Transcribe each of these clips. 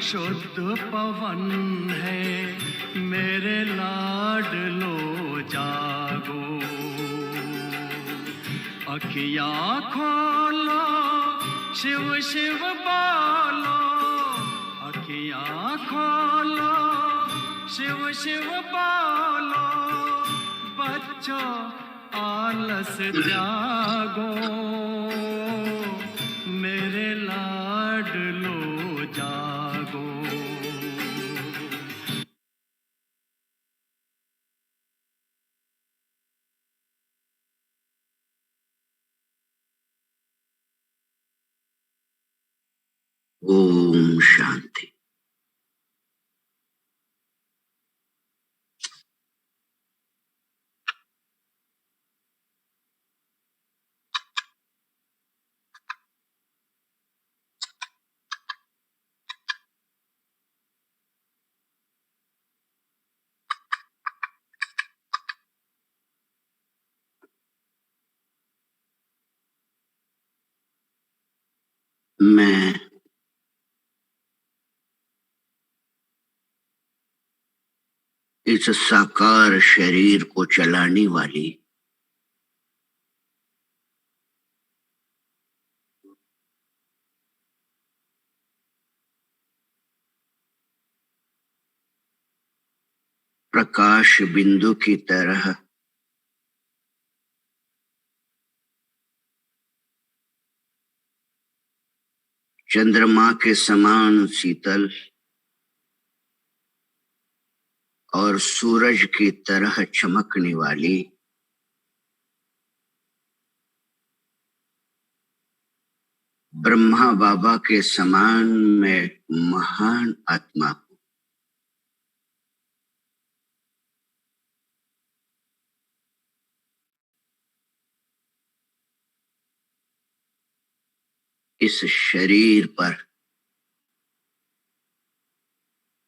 शुद्ध पवन है मेरे लाडलो जागो। अखियाँ खोलो शिव शिव बोलो, अखियाँ खोलो शिव शिव बोलो, बच्चों आलस जागो मेरे लाडलो जागो। ओम शांति। मैं इस साकार शरीर को चलाने वाली प्रकाश बिंदु की तरह चंद्रमा के समान शीतल और सूरज की तरह चमकने वाली ब्रह्मा बाबा के समान मैं महान आत्मा हूं। इस शरीर पर,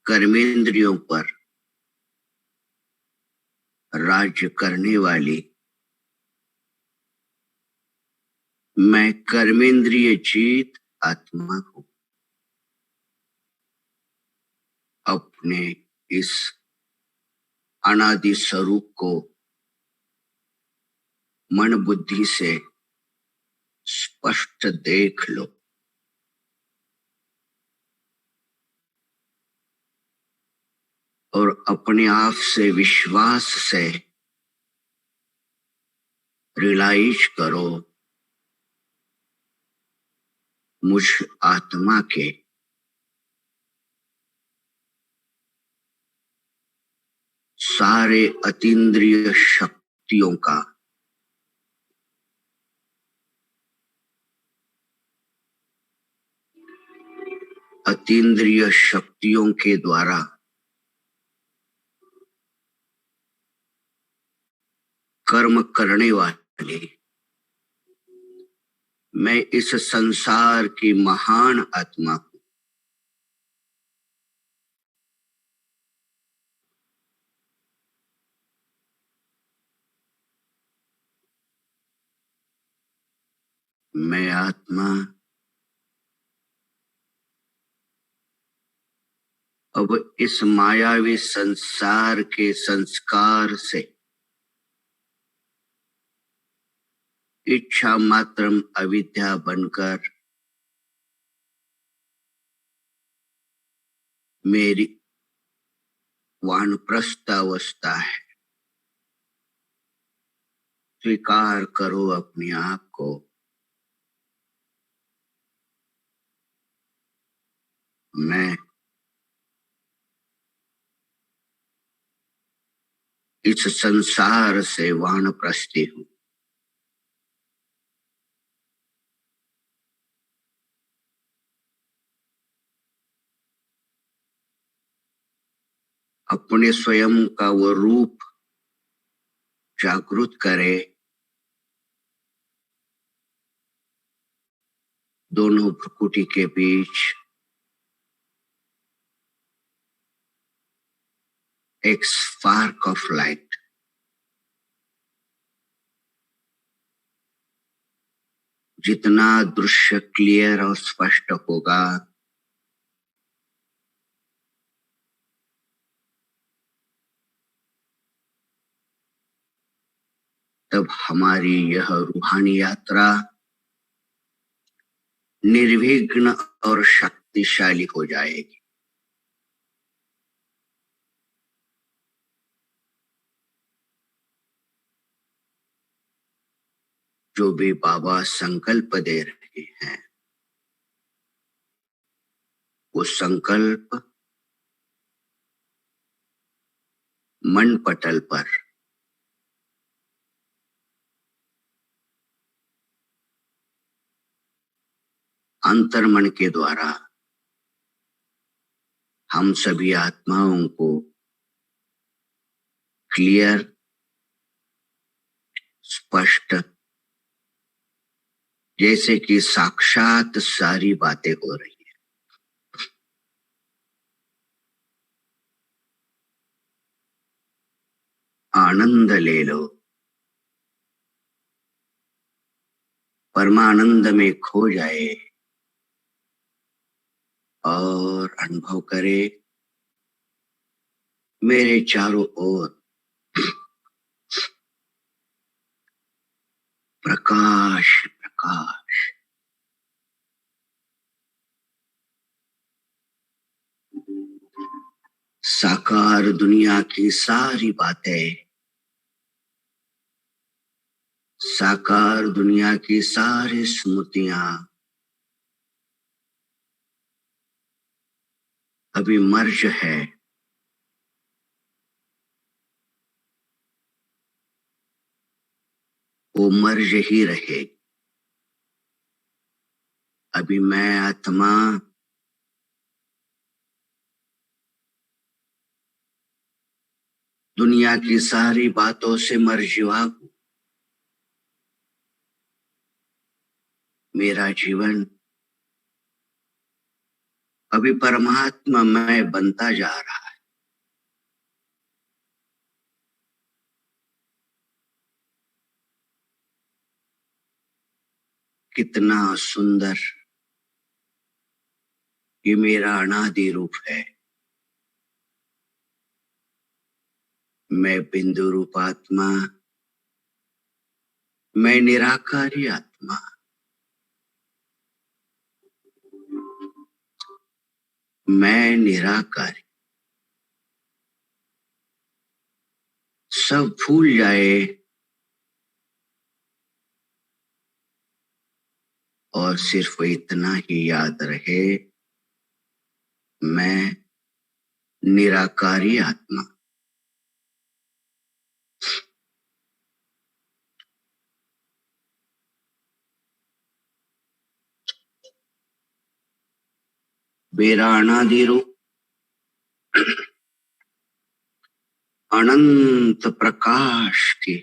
कर्मेंद्रियों पर राज्य करने वाली मैं कर्मेंद्रिय जीत आत्मा हूं। अपने इस अनादि स्वरूप को मन बुद्धि से स्पष्ट देख लो। और अपने आप से विश्वास से रियलाइज करो, मुझ आत्मा के सारे अतीन्द्रिय शक्तियों का अतीन्द्रिय शक्तियों के द्वारा कर्म करने वाले मैं इस संसार की महान आत्मा हूं। मैं आत्मा अब इस मायावी संसार के संस्कार से इच्छा मात्रम अविद्या बनकर मेरी वानप्रस्थ अवस्था है। स्वीकार करो अपने आप को। मैं इस संसार से वानप्रस्थी हूं। अपने स्वयं का वो रूप जागृत करे। दोनों भ्रुकुटी के बीच एक स्पार्क ऑफ लाइट। जितना दृश्य क्लियर और स्पष्ट होगा, तब हमारी यह रूहानी यात्रा निर्विघ्न और शक्तिशाली हो जाएगी। जो भी बाबा संकल्प दे रहे हैं, वो संकल्प मन पटल पर अंतर्मन के द्वारा हम सभी आत्माओं को क्लियर, स्पष्ट, जैसे कि साक्षात सारी बातें हो रही है। आनंद ले लो, परमानंद में खो जाए और अनुभव करे मेरे चारों ओर प्रकाश प्रकाश। साकार दुनिया की सारी बातें, साकार दुनिया की सारी स्मृतियां अभी मर्ज है। वो मर्ज ही रहे। अभी मैं आत्मा दुनिया की सारी बातों से मर्जिवा हूं। मेरा जीवन अभी परमात्मा मैं बनता जा रहा है। कितना सुंदर ये मेरा अनादि रूप है। मैं बिंदु रूप आत्मा, मैं निराकारी आत्मा। मैं निराकारी। सब भूल जाए और सिर्फ इतना ही याद रहे, मैं निराकारी आत्मा। मेरा अनादि रूप अनंत प्रकाश की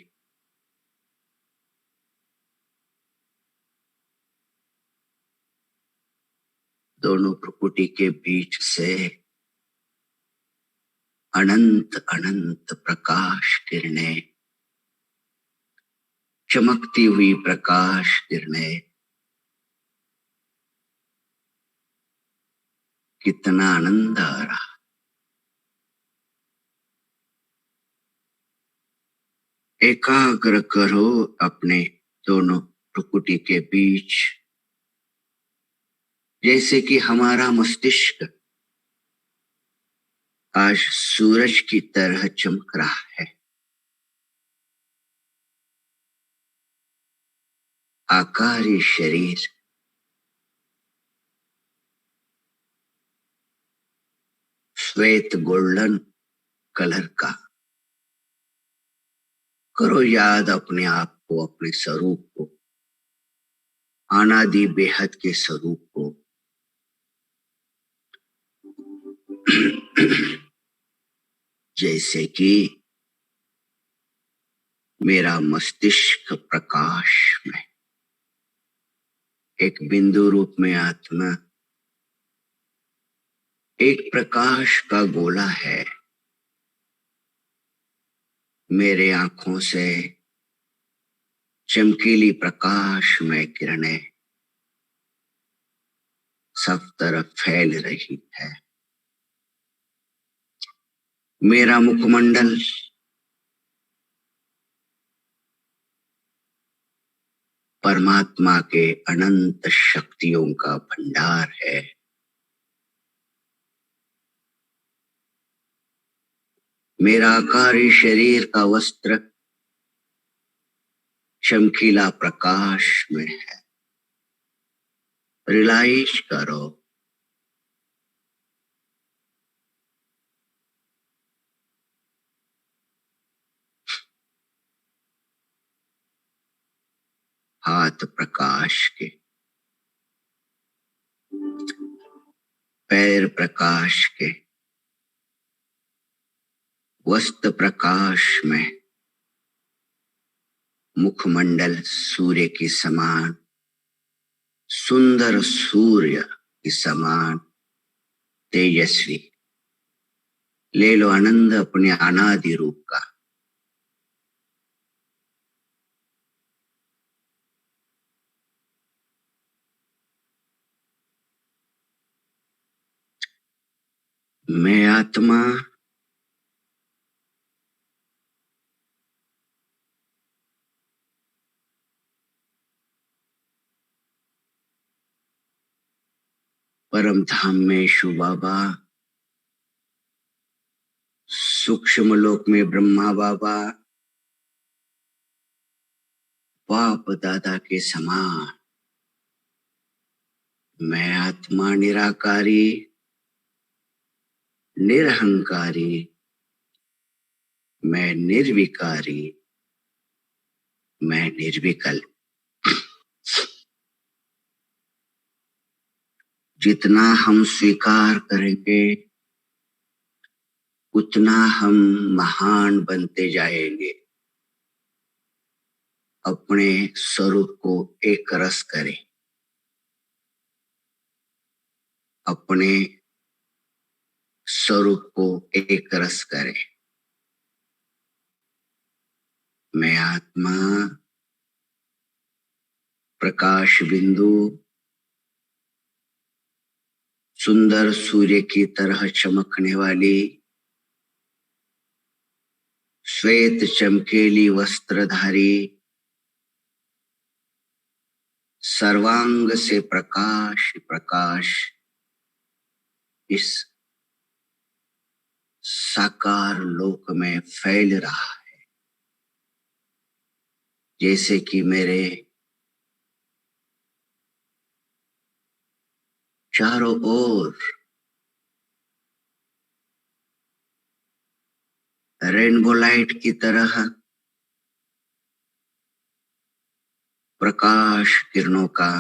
दोनों प्रकृति के बीच से अनंत अनंत प्रकाश किरणें, चमकती हुई प्रकाश किरणें। कितना आनंद आ रहा। एकाग्र करो अपने दोनों प्रकृति के बीच, जैसे कि हमारा मस्तिष्क आज सूरज की तरह चमक रहा है। आकारी शरीर, श्वेत गोल्डन कलर का। करो याद अपने आप को, अपने स्वरूप को, अनादि बेहद के स्वरूप को। जैसे कि मेरा मस्तिष्क प्रकाश में एक बिंदु रूप में आत्मा एक प्रकाश का गोला है। मेरे आंखों से चमकीली प्रकाश में किरणें सब तरफ फैल रही है। मेरा मुखमंडल परमात्मा के अनंत शक्तियों का भंडार है। मेरा आकारी शरीर का वस्त्र चमकीला प्रकाश में है। रियलाइज करो हाथ प्रकाश के, पैर प्रकाश के, वस्त्र प्रकाश में, मुखमंडल सूर्य के समान, सुंदर सूर्य के समान तेजस्वी। ले लो आनंद अपने अनादि रूप का। मैं आत्मा परम धाम में शिव बाबा, सूक्ष्म लोक में ब्रह्मा बाबा, बाप दादा के समान मैं आत्मा निराकारी, निरहंकारी, मैं निर्विकारी, मैं निर्विकल्प। जितना हम स्वीकार करेंगे उतना हम महान बनते जाएंगे। अपने स्वरूप को एक रस करें। अपने स्वरूप को एक रस करें। मैं आत्मा प्रकाश बिंदु सुंदर सूर्य की तरह चमकने वाली श्वेत चमकीली वस्त्रधारी, सर्वांग से प्रकाश प्रकाश इस साकार लोक में फैल रहा है। जैसे कि मेरे चारों ओर रेनबो लाइट की तरह प्रकाश किरणों का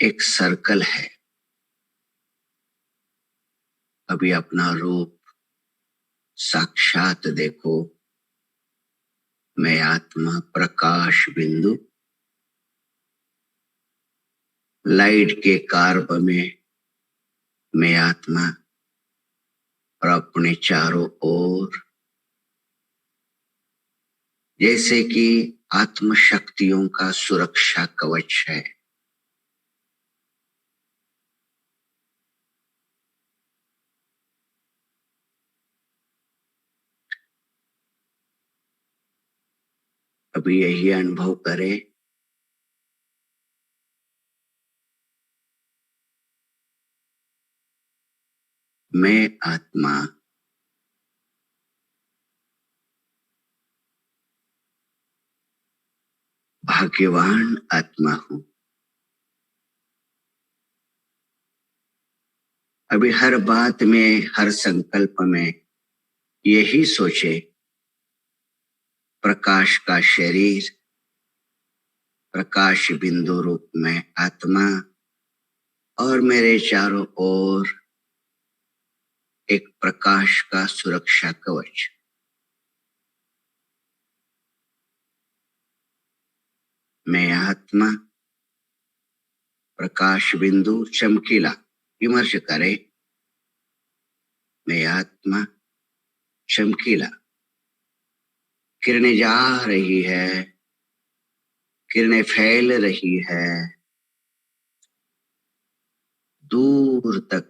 एक सर्कल है। अभी अपना रूप साक्षात देखो। मैं आत्मा प्रकाश बिंदु लाइट के कार्ब में मैं आत्मा और अपने चारों ओर जैसे कि आत्म शक्तियों का सुरक्षा कवच है। अभी यही अनुभव करें। मैं आत्मा भाग्यवान आत्मा हूं। अभी हर बात में, हर संकल्प में यही सोचे, प्रकाश का शरीर, प्रकाश बिंदु रूप में आत्मा और मेरे चारों ओर एक प्रकाश का सुरक्षा कवच। मैं आत्मा प्रकाश बिंदु चमकीला विमर्श करे। मैं आत्मा चमकीला, किरणें जा रही है, किरणें फैल रही है दूर तक।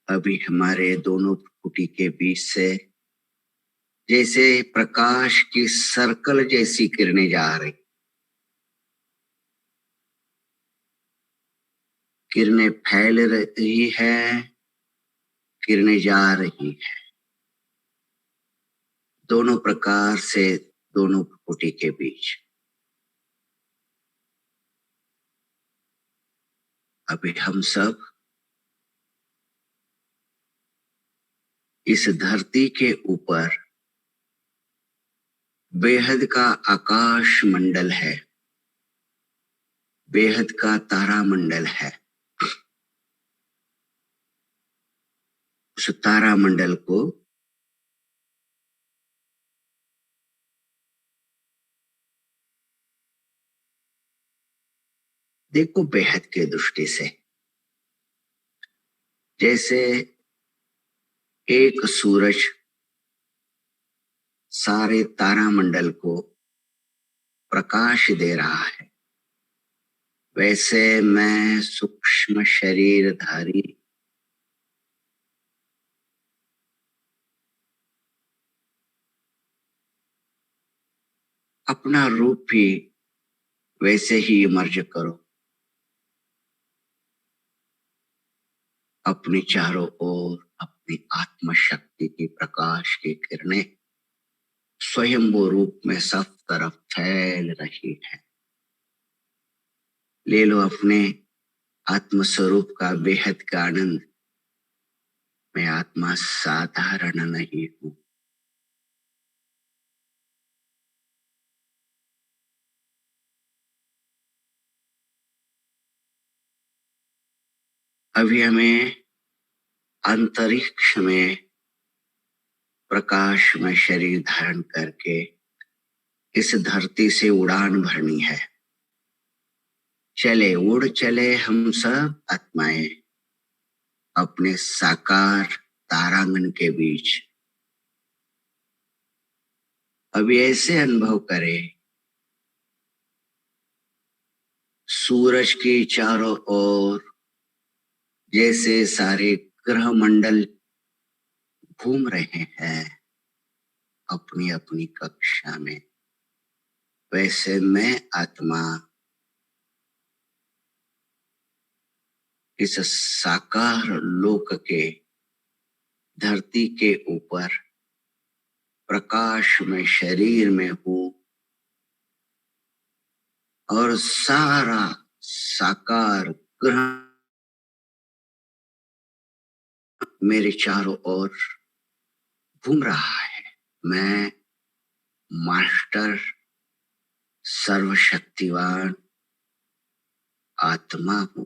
अभी हमारे दोनों भ्रुकुटी के बीच से जैसे प्रकाश की सर्कल जैसी किरणें जा रही, किरणें फैल रही है, किरणें जा रही है, दोनों प्रकार से दोनों भ्रुकुटी के बीच। अभी हम सब इस धरती के ऊपर बेहद का आकाश मंडल है, बेहद का तारा मंडल है। उस तारा मंडल को देखो बेहद के दृष्टि से, जैसे एक सूरज सारे तारा मंडल को प्रकाश दे रहा है, वैसे मैं सूक्ष्म शरीरधारी अपना रूप भी वैसे ही इमर्ज करो। अपनी चारों ओर अपनी आत्म शक्ति की प्रकाश की किरणें स्वयंभू रूप में सब तरफ फैल रही है। ले लो अपने आत्म स्वरूप का बेहद का आनंद। मैं आत्मा साधारण नहीं हूं। अभी हमें अंतरिक्ष में प्रकाश में शरीर धारण करके इस धरती से उड़ान भरनी है। चले उड़ चले हम सब आत्माएं अपने साकार तारांगन के बीच। अभी ऐसे अनुभव करें, सूरज की चारों ओर जैसे सारे ग्रह मंडल घूम रहे हैं अपनी अपनी कक्षा में, वैसे मैं आत्मा इस साकार लोक के धरती के ऊपर प्रकाश में शरीर में हूं और सारा साकार ग्रह मेरे चारों ओर घूम रहा है। मैं मास्टर सर्वशक्तिवान आत्मा हूं।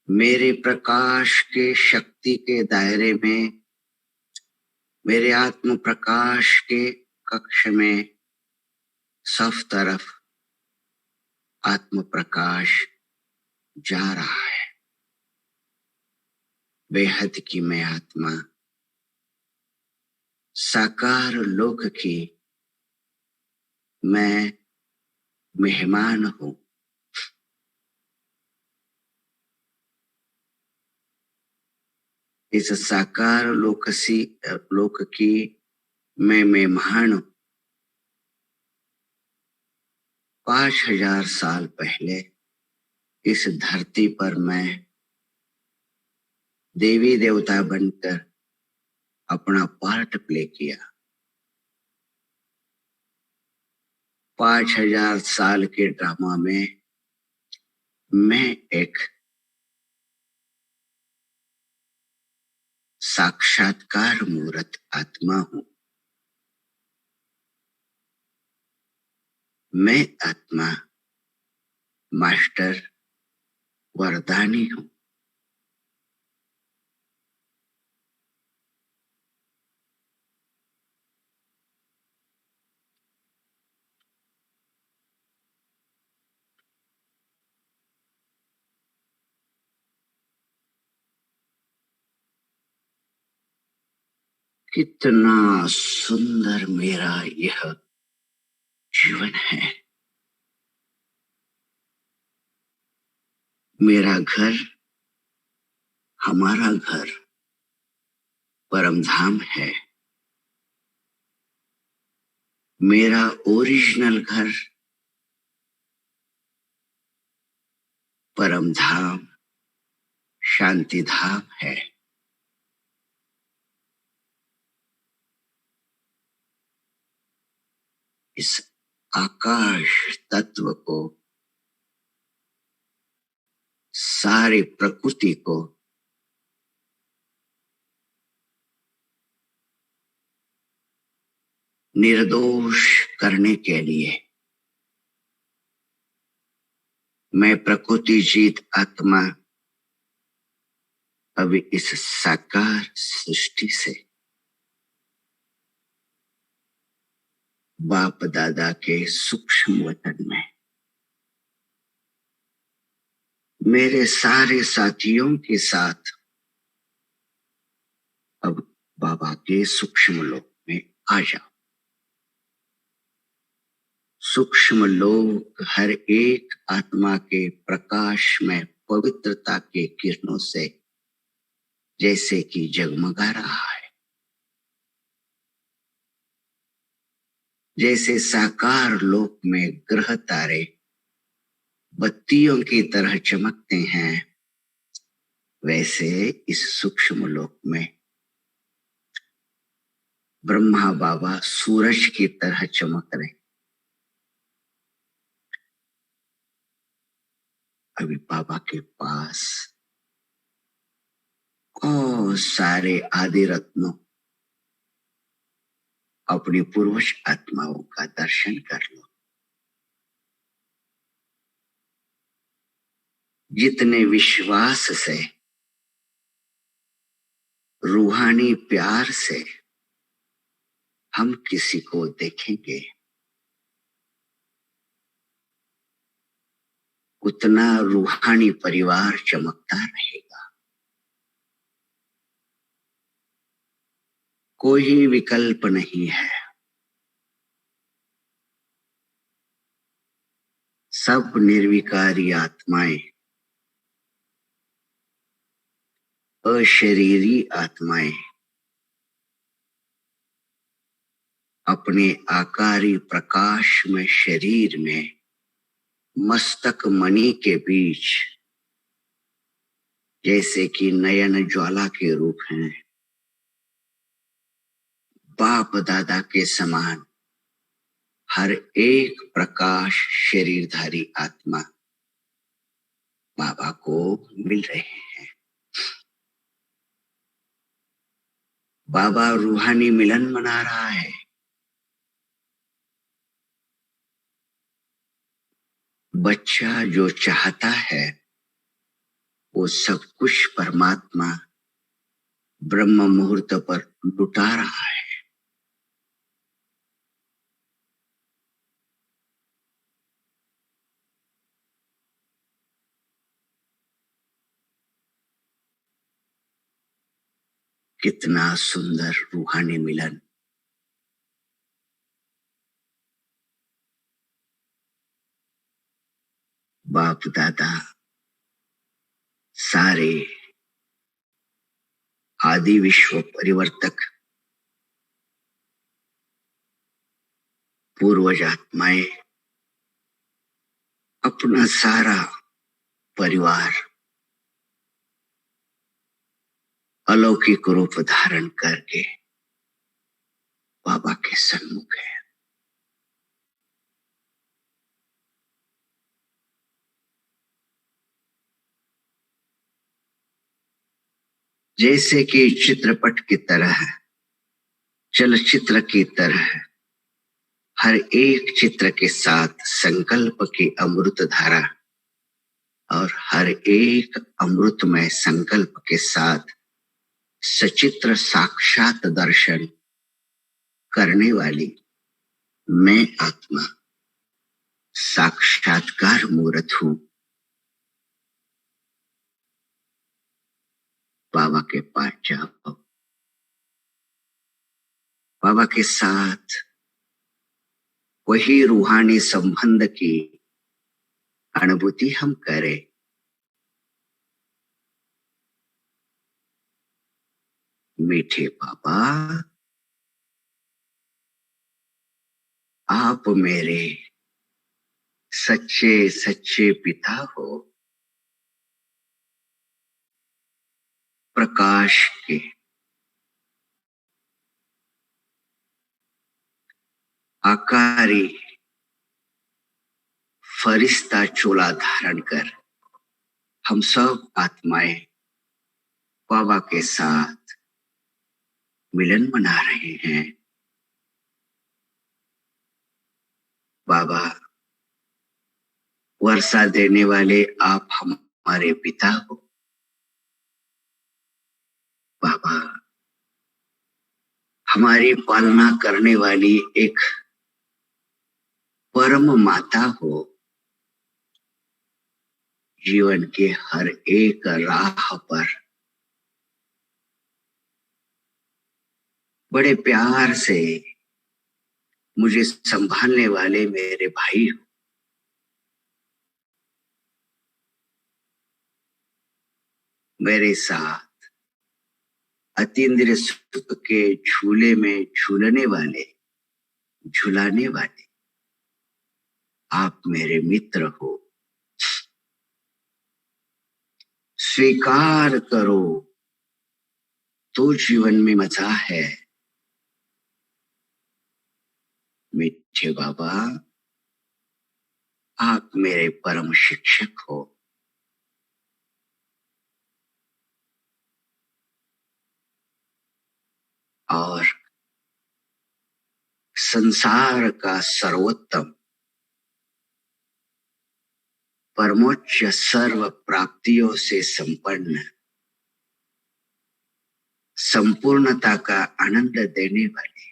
मेरे प्रकाश के शक्ति के दायरे में, मेरे आत्म प्रकाश के कक्ष में सब तरफ आत्म प्रकाश जा रहा है। बेहद की मैं आत्मा साकार लोक की मैं मेहमान हूं। इस साकार लोक की मैं मेहमान हूं। 5000 साल पहले इस धरती पर मैं देवी देवता बनकर अपना पार्ट प्ले किया। 5000 साल के ड्रामा में मैं एक साक्षात्कार मूर्त आत्मा हूं। मैं आत्मा मास्टर वरदानी हूं। कितना सुंदर मेरा यह जीवन है। मेरा घर हमारा घर परम धाम है। मेरा ओरिजिनल घर परम धाम शांति धाम है। इस आकाश तत्व को, सारी प्रकृति को निर्दोष करने के लिए मैं प्रकृति जीत आत्मा अभी इस साकार सृष्टि से बाप दादा के सूक्ष्म वतन में मेरे सारे साथियों के साथ अब बाबा के सूक्ष्म लोक में आ जाओ। सूक्ष्म लोक हर एक आत्मा के प्रकाश में पवित्रता के किरणों से जैसे कि जगमगा रहा है। जैसे साकार लोक में ग्रह तारे बत्तियों की तरह चमकते हैं, वैसे इस सूक्ष्म लोक में ब्रह्मा बाबा सूरज की तरह चमक रहे। अभी बाबा के पास और सारे आदि रत्नों अपनी पूर्वज आत्माओं का दर्शन कर लो। जितने विश्वास से, रूहानी प्यार से हम किसी को देखेंगे, उतना रूहानी परिवार चमकता रहेगा। कोई विकल्प नहीं है। सब निर्विकारी आत्माएं, अशरीरी आत्माएं अपने आकारी प्रकाश में शरीर में मस्तक मणि के बीच जैसे कि नयन ज्वाला के रूप हैं, बाप दादा के समान हर एक प्रकाश शरीरधारी आत्मा बाबा को मिल रहे हैं। बाबा रूहानी मिलन मना रहा है। बच्चा जो चाहता है वो सब कुछ परमात्मा ब्रह्म मुहूर्त पर लुटा रहा है। कितना सुंदर रूहानी मिलन। बाप दादा सारे आदि विश्व परिवर्तक पूर्वज आत्माएं अपना सारा परिवार अलौकिक रूप धारण करके बाबा के सन्मुख है। जैसे कि चित्रपट की तरह, चलचित्र की तरह हर एक चित्र के साथ संकल्प की अमृत धारा और हर एक अमृतमय संकल्प के साथ सचित्र साक्षात दर्शन करने वाली मैं आत्मा साक्षात्कार मूर्त हूं। बाबा के पास जाओ, बाबा के साथ वही रूहानी संबंध की अनुभूति हम करें। मीठे बाबा, आप मेरे सच्चे सच्चे पिता हो, प्रकाश के आकारी फरिश्ता चोला धारण कर हम सब आत्माएं बाबा के साथ मिलन मना रहे हैं। बाबा, वर्षा देने वाले आप हमारे पिता हो। बाबा, हमारी पालना करने वाली एक परम माता हो। जीवन के हर एक राह पर बड़े प्यार से मुझे संभालने वाले मेरे भाई हो। मेरे साथ अतीन्द्रिय सुख के झूले में झूलने वाले, झुलाने वाले आप मेरे मित्र हो। स्वीकार करो तो जीवन में मजा है। मीठे बाबा, आप मेरे परम शिक्षक हो। और संसार का सर्वोत्तम परमोच्च सर्व प्राप्तियों से संपन्न संपूर्णता का आनंद देने वाले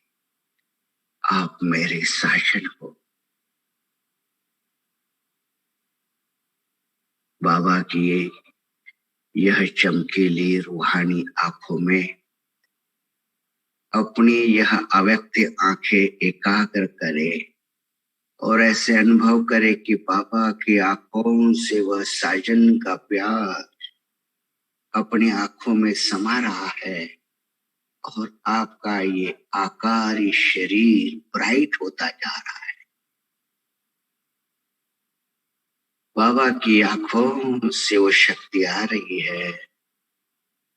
आप मेरे शासन हो। बाबा की यह चमकीली रूहानी आंखों में अपनी यह अव्यक्त आंखें एकाग्र करे और ऐसे अनुभव करे कि बाबा की आंखों से वह साजन का प्यार अपनी आंखों में समा रहा है और आपका ये आकारी शरीर ब्राइट होता जा रहा है। बाबा की आंखों से वो शक्ति आ रही है,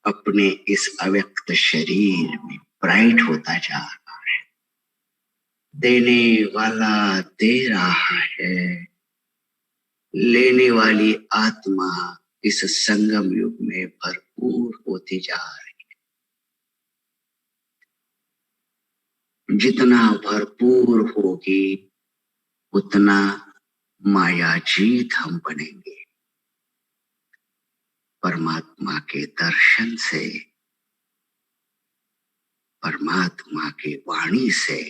अपने इस अव्यक्त शरीर में ब्राइट होता जा रहा है। देने वाला दे रहा है, लेने वाली आत्मा इस संगम युग में भरपूर होती जा रही है। जितना भरपूर होगी उतना मायाजीत हम बनेंगे। परमात्मा के दर्शन से, परमात्मा के वाणी से,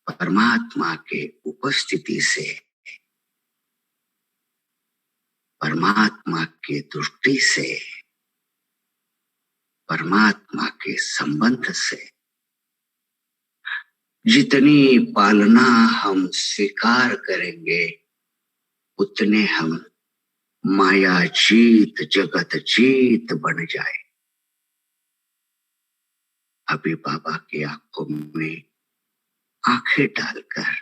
परमात्मा के उपस्थिति से, परमात्मा के दृष्टि से, परमात्मा के संबंध से जितनी पालना हम स्वीकार करेंगे उतने हम माया जीत, जगत जीत बन जाए। अभी बाबा की आंखों में आंखें डालकर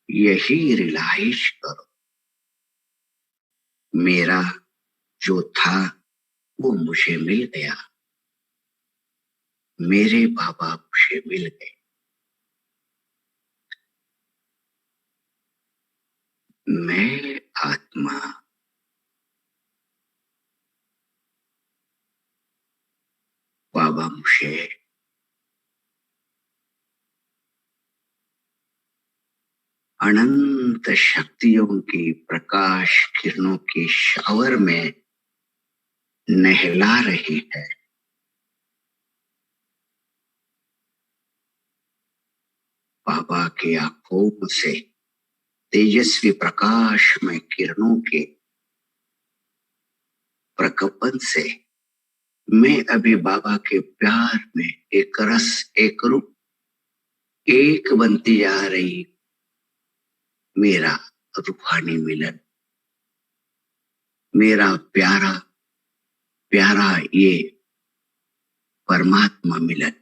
यही रियलाइज करो, मेरा जो था वो मुझे मिल गया, मेरे बाबा मुझे मिल गए। मैं आत्मा बाबा मुझे अनंत शक्तियों की प्रकाश किरणों की शावर में नहला रही है। बाबा की आंखों से तेजस्वी प्रकाश में किरणों के प्रकंपन से मैं अभी बाबा के प्यार में एक रस, एक रूप, एक बनती जा रही। मेरा रूहानी मिलन, मेरा प्यारा प्यारा ये परमात्मा मिलन।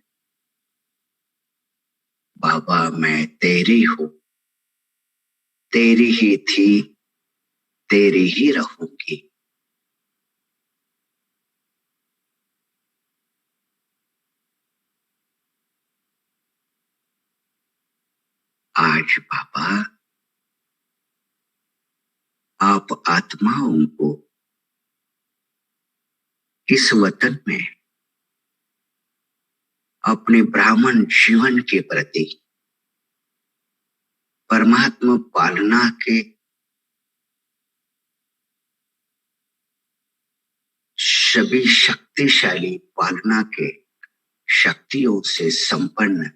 बाबा मैं तेरी हूं, तेरी ही थी, तेरी ही रहूंगी। आज बाबा आप आत्माओं को इस वतन में अपने ब्राह्मण जीवन के प्रति परमात्मा पालना के सभी शक्तिशाली पालना के शक्तियों से संपन्न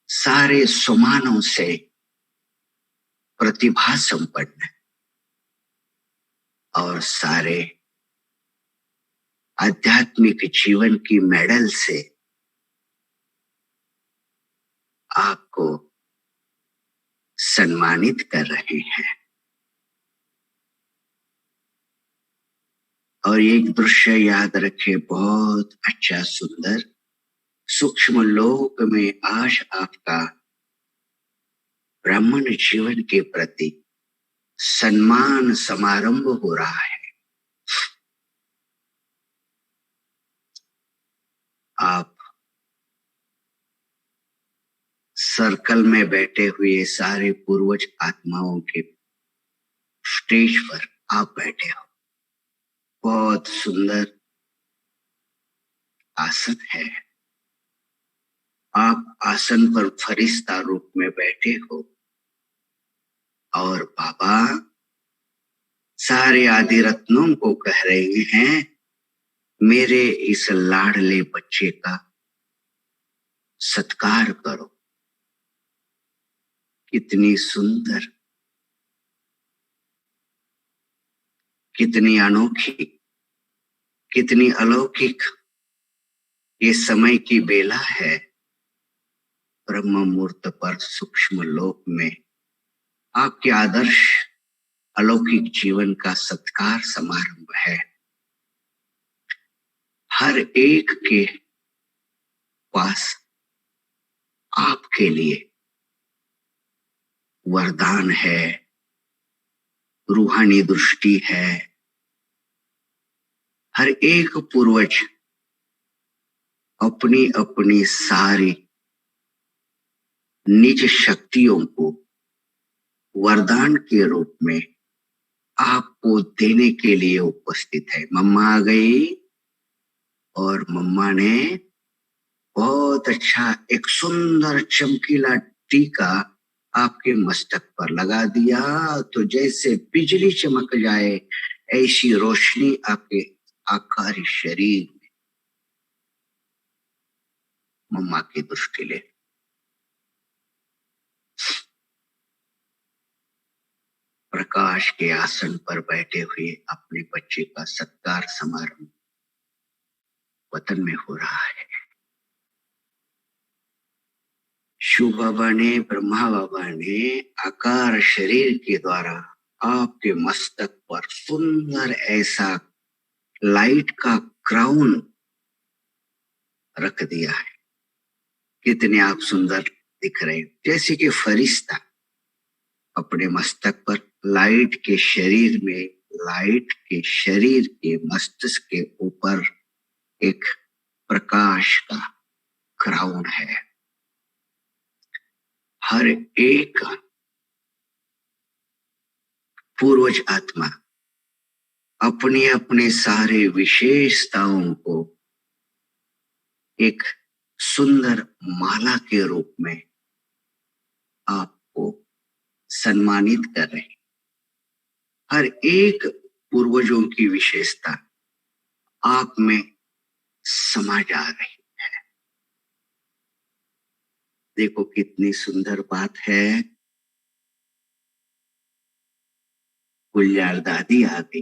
सारे सुमानों से प्रतिभा संपन्न और सारे आध्यात्मिक जीवन की मेडल से आपको सम्मानित कर रहे हैं। और एक दृश्य याद रखे, बहुत अच्छा सुंदर सूक्ष्म लोक में आज आपका ब्राह्मण जीवन के प्रति सम्मान समारंभ हो रहा है। आप सर्कल में बैठे हुए सारे पूर्वज आत्माओं के स्टेज पर आप बैठे हो। बहुत सुंदर आसन है। आप आसन पर फरिश्ता रूप में बैठे हो और बाबा सारे आदि रत्नों को कह रहे हैं, मेरे इस लाडले बच्चे का सत्कार करो। कितनी सुंदर, कितनी अनोखी, कितनी अलौकिक ये समय की बेला है। ब्रह्म मुहूर्त पर सूक्ष्म लोक में आपके आदर्श अलौकिक जीवन का सत्कार समारंभ है। हर एक के पास आपके लिए वरदान है, रूहानी दृष्टि है। हर एक पूर्वज अपनी अपनी सारी निज शक्तियों को वरदान के रूप में आपको देने के लिए उपस्थित है। मम्मा आ गई और मम्मा ने बहुत अच्छा एक सुंदर चमकीला टीका आपके मस्तक पर लगा दिया, तो जैसे बिजली चमक जाए ऐसी रोशनी आपके आकारी शरीर में मम्मा की दृष्टि ले। प्रकाश के आसन पर बैठे हुए अपने बच्चे का सत्कार समारोह वतन में हो रहा है। शिव बाबा ने, ब्रह्मा बाबा ने आकार शरीर के द्वारा आपके मस्तक पर सुंदर ऐसा लाइट का क्राउन रख दिया है। कितने आप सुंदर दिख रहे हैं, जैसे कि फरिश्ता अपने मस्तक पर लाइट के शरीर में, लाइट के शरीर के मस्तिष्क के ऊपर एक प्रकाश का क्राउन है। हर एक पूर्वज आत्मा अपने अपने सारे विशेषताओं को एक सुंदर माला के रूप में आपको सम्मानित कर रहे हैं। हर एक पूर्वजों की विशेषता आप में समा जा रही है। देखो कितनी सुंदर बात है। गुलजार दादी आ गई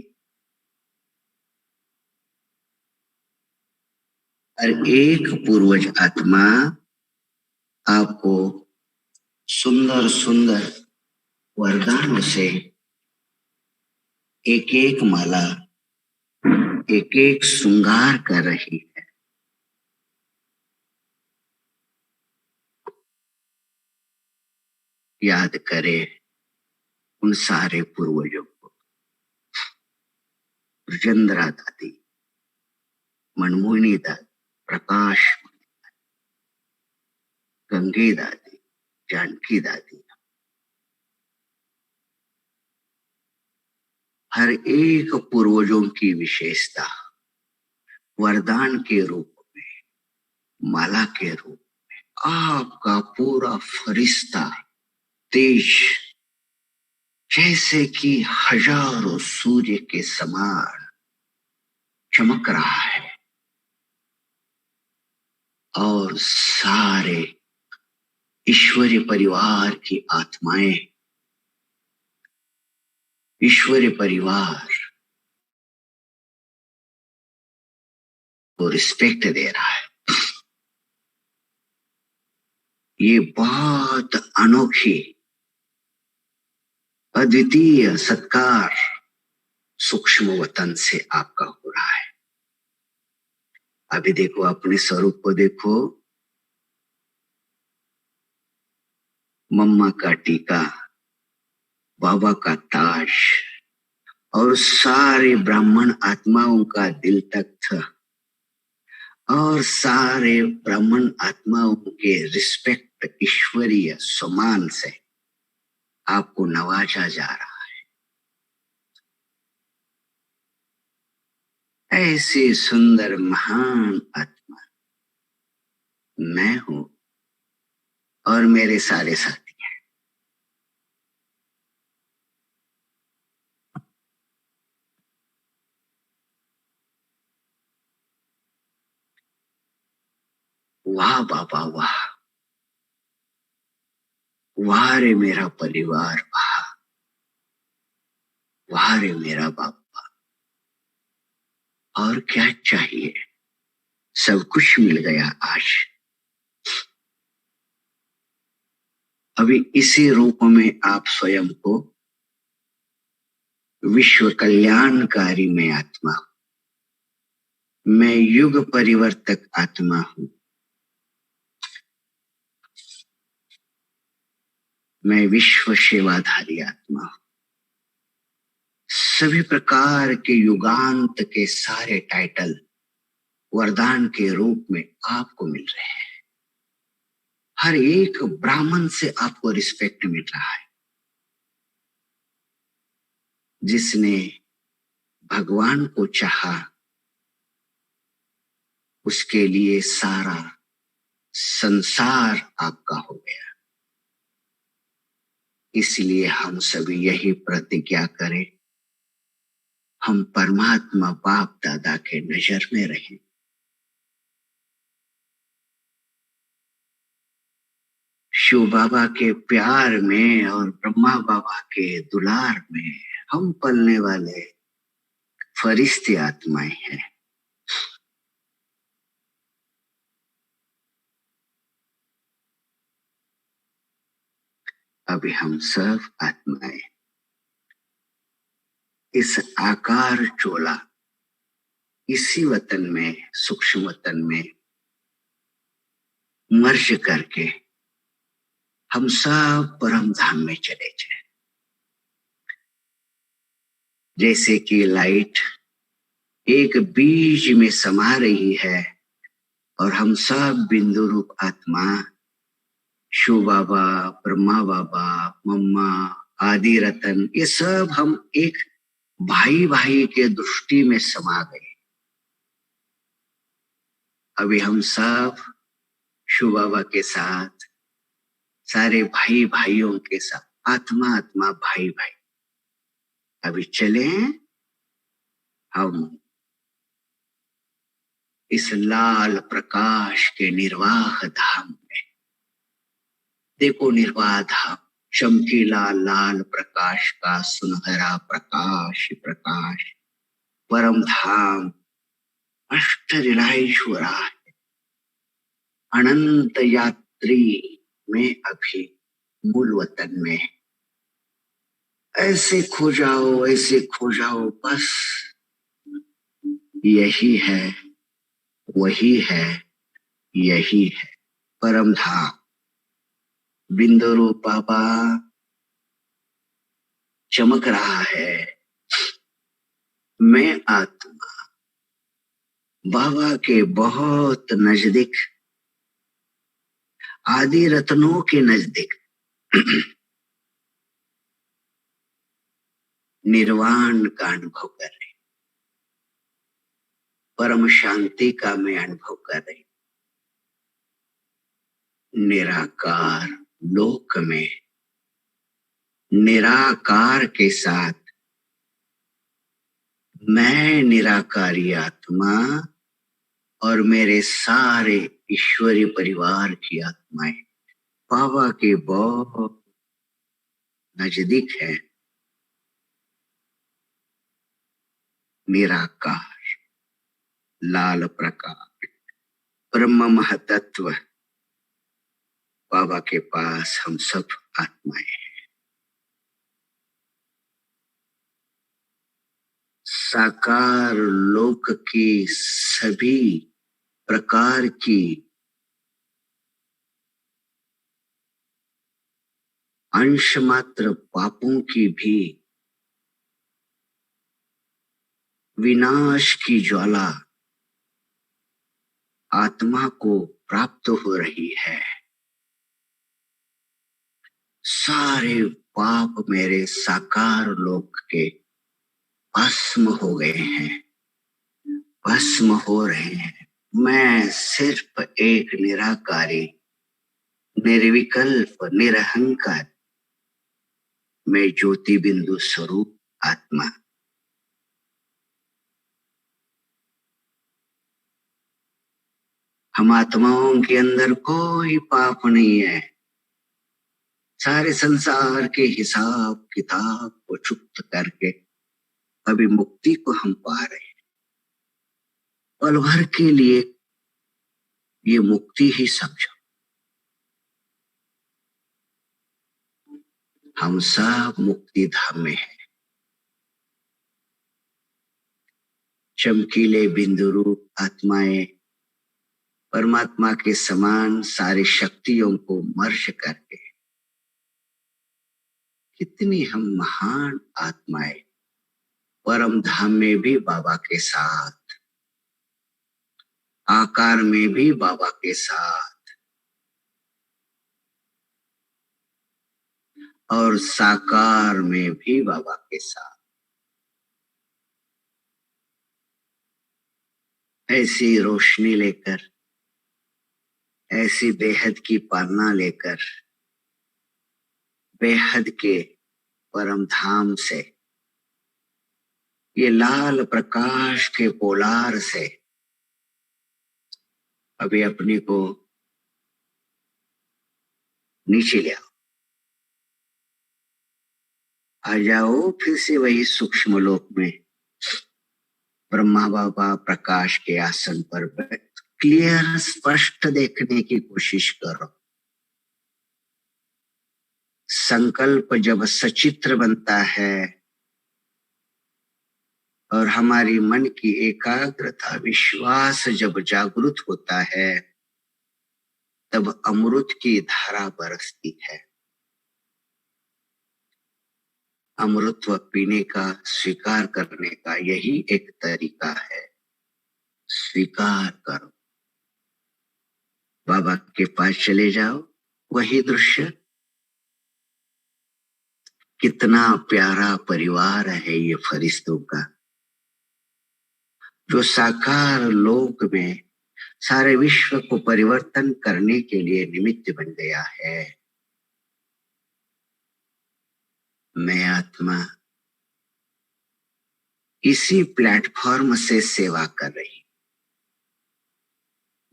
और एक पूर्वज आत्मा आपको सुंदर सुंदर वरदानों से एक एक माला एक एक श्रृंगार कर रही है। याद करे उन सारे पूर्वजों को, ब्रजेंद्रा दादी, मनमोहिनी दादी, प्रकाश, गंगे दादी, जानकी दादी, हर एक पूर्वजों की विशेषता वरदान के रूप में, माला के रूप में आपका पूरा फरिश्ता तेज जैसे कि हजारों सूर्य के समान चमक रहा है और सारे ईश्वरीय परिवार की आत्माएं, ईश्वरीय परिवार को रिस्पेक्ट दे रहा है। ये बहुत अनोखी अद्वितीय सत्कार सूक्ष्म वतन से आपका हो रहा है। अभी देखो, अपने स्वरूप को देखो, मम्मा का टीका, बाबा का ताज और सारे ब्राह्मण आत्माओं का दिल तख्त और सारे ब्राह्मण आत्माओं के रिस्पेक्ट ईश्वरीय सम्मान से आपको नवाजा जा रहा है। ऐसी सुंदर महान आत्मा मैं हूं और मेरे सारे साथी हैं। वाह बाबा वाह, वाह रे मेरा परिवार, वाह वाह रे मेरा बाबा। और क्या चाहिए, सब कुछ मिल गया आज। अभी इसी रूप में आप स्वयं को विश्व कल्याणकारी में आत्मा हूं, मैं युग परिवर्तक आत्मा हूं, मैं विश्व सेवाधारी आत्मा हूं। सभी प्रकार के युगांत के सारे टाइटल वरदान के रूप में आपको मिल रहे हैं। हर एक ब्राह्मण से आपको रिस्पेक्ट मिल रहा है। जिसने भगवान को चाहा उसके लिए सारा संसार आपका हो गया। इसलिए हम सभी यही प्रतिज्ञा करें, हम परमात्मा बाप दादा के नजर में रहें। शिव बाबा के प्यार में और ब्रह्मा बाबा के दुलार में हम पलने वाले फरिश्ते आत्माएं हैं। अभी हम सब आत्माएं इस आकार चोला, इसी वतन में, सूक्ष्म वतन में मर्ज करके हम सब परम धाम में चले जाए। जैसे कि लाइट एक बीज में समा रही है और हम सब बिंदु रूप आत्मा, शिव बाबा, ब्रह्मा बाबा, मम्मा, आदि रतन, ये सब हम एक भाई भाई के दृष्टि में समा गए। अभी हम सब शिव बाबा के साथ, सारे भाई भाइयों के साथ, आत्मा आत्मा भाई भाई, अभी चले हम इस लाल प्रकाश के निर्वाह धाम में। देखो निर्वाह धाम चमकीला लाल प्रकाश का सुनहरा प्रकाश, प्रकाश परम धाम अष्ट रिलाइज हो रहा है। अनंत यात्री में अभी मूल वतन में ऐसे खो जाओ, ऐसे खो जाओ, बस यही है, वही है, यही है परम धाम। बिंदु रूप बाबा चमक रहा है। मैं आत्मा बाबा के बहुत नजदीक, आदि रत्नों के नजदीक निर्वाण का अनुभव कर रहे, परम शांति का मैं अनुभव कर रही। निराकार लोक में निराकार के साथ मैं निराकारी आत्मा और मेरे सारे ईश्वरीय परिवार की आत्माएं बाबा के बहुत नजदीक है। निराकार लाल प्रकाश ब्रह्म महतत्व बाबा के पास हम सब आत्माएं हैं। साकार लोक की सभी प्रकार की अंश मात्र पापों की भी विनाश की ज्वाला आत्मा को प्राप्त हो रही है। सारे पाप मेरे साकार लोक के भस्म हो गए हैं, भस्म हो रहे हैं। मैं सिर्फ एक निराकारी, निर्विकल्प, निरहंकार, मैं ज्योति बिंदु स्वरूप आत्मा। हम आत्माओं के अंदर कोई पाप नहीं है। सारे संसार के हिसाब किताब को चुप्त करके अभी मुक्ति को हम पा रहे हैं। पल भर के लिए ये मुक्ति ही समझो। हम सब मुक्ति धाम में हैं। चमकीले बिंदु रूप आत्माएं परमात्मा के समान सारी शक्तियों को मर्ज करके कितनी हम महान आत्माएं परम धाम में भी बाबा के साथ, आकार में भी बाबा के साथ और साकार में भी बाबा के साथ। ऐसी रोशनी लेकर, ऐसी बेहद की पालना लेकर, बेहद के परम धाम से, ये लाल प्रकाश के पोलार से अभी अपने को नीचे ले आओ। आ जाओ फिर से वही सूक्ष्म लोक में ब्रह्मा बाबा प्रकाश के आसन पर बैठ क्लियर स्पष्ट देखने की कोशिश करो। संकल्प जब सचित्र बनता है और हमारी मन की एकाग्रता विश्वास जब जागृत होता है, तब अमृत की धारा बरसती है। अमृतत्व पीने का, स्वीकार करने का यही एक तरीका है। स्वीकार करो, बाबा के पास चले जाओ। वही दृश्य, कितना प्यारा परिवार है ये फरिश्तों का, जो साकार लोक में सारे विश्व को परिवर्तन करने के लिए निमित्त बन गया है। मैं आत्मा इसी प्लेटफॉर्म से सेवा कर रही।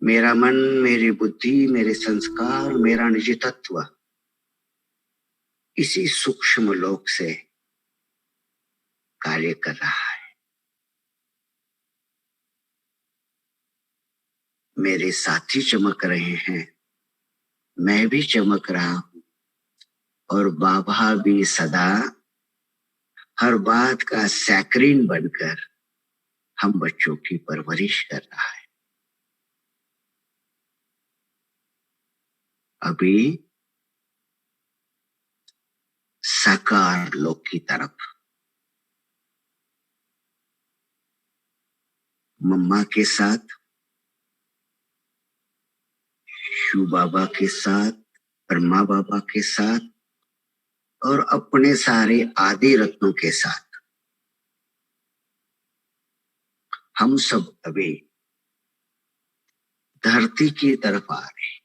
मेरा मन, मेरी बुद्धि, मेरे संस्कार, मेरा निजी तत्व इसी सूक्ष्म लोक से कार्य कर रहा है। मेरे साथी चमक रहे हैं, मैं भी चमक रहा हूं, और बाबा भी सदा हर बात का सैक्रीन बनकर हम बच्चों की परवरिश कर रहा है। अभी साकार लोक की तरफ मम्मा के साथ, शिव बाबा के साथ, ब्रह्मा बाबा के साथ और अपने सारे आदि रत्नों के साथ हम सब अभी धरती की तरफ आ रहे हैं।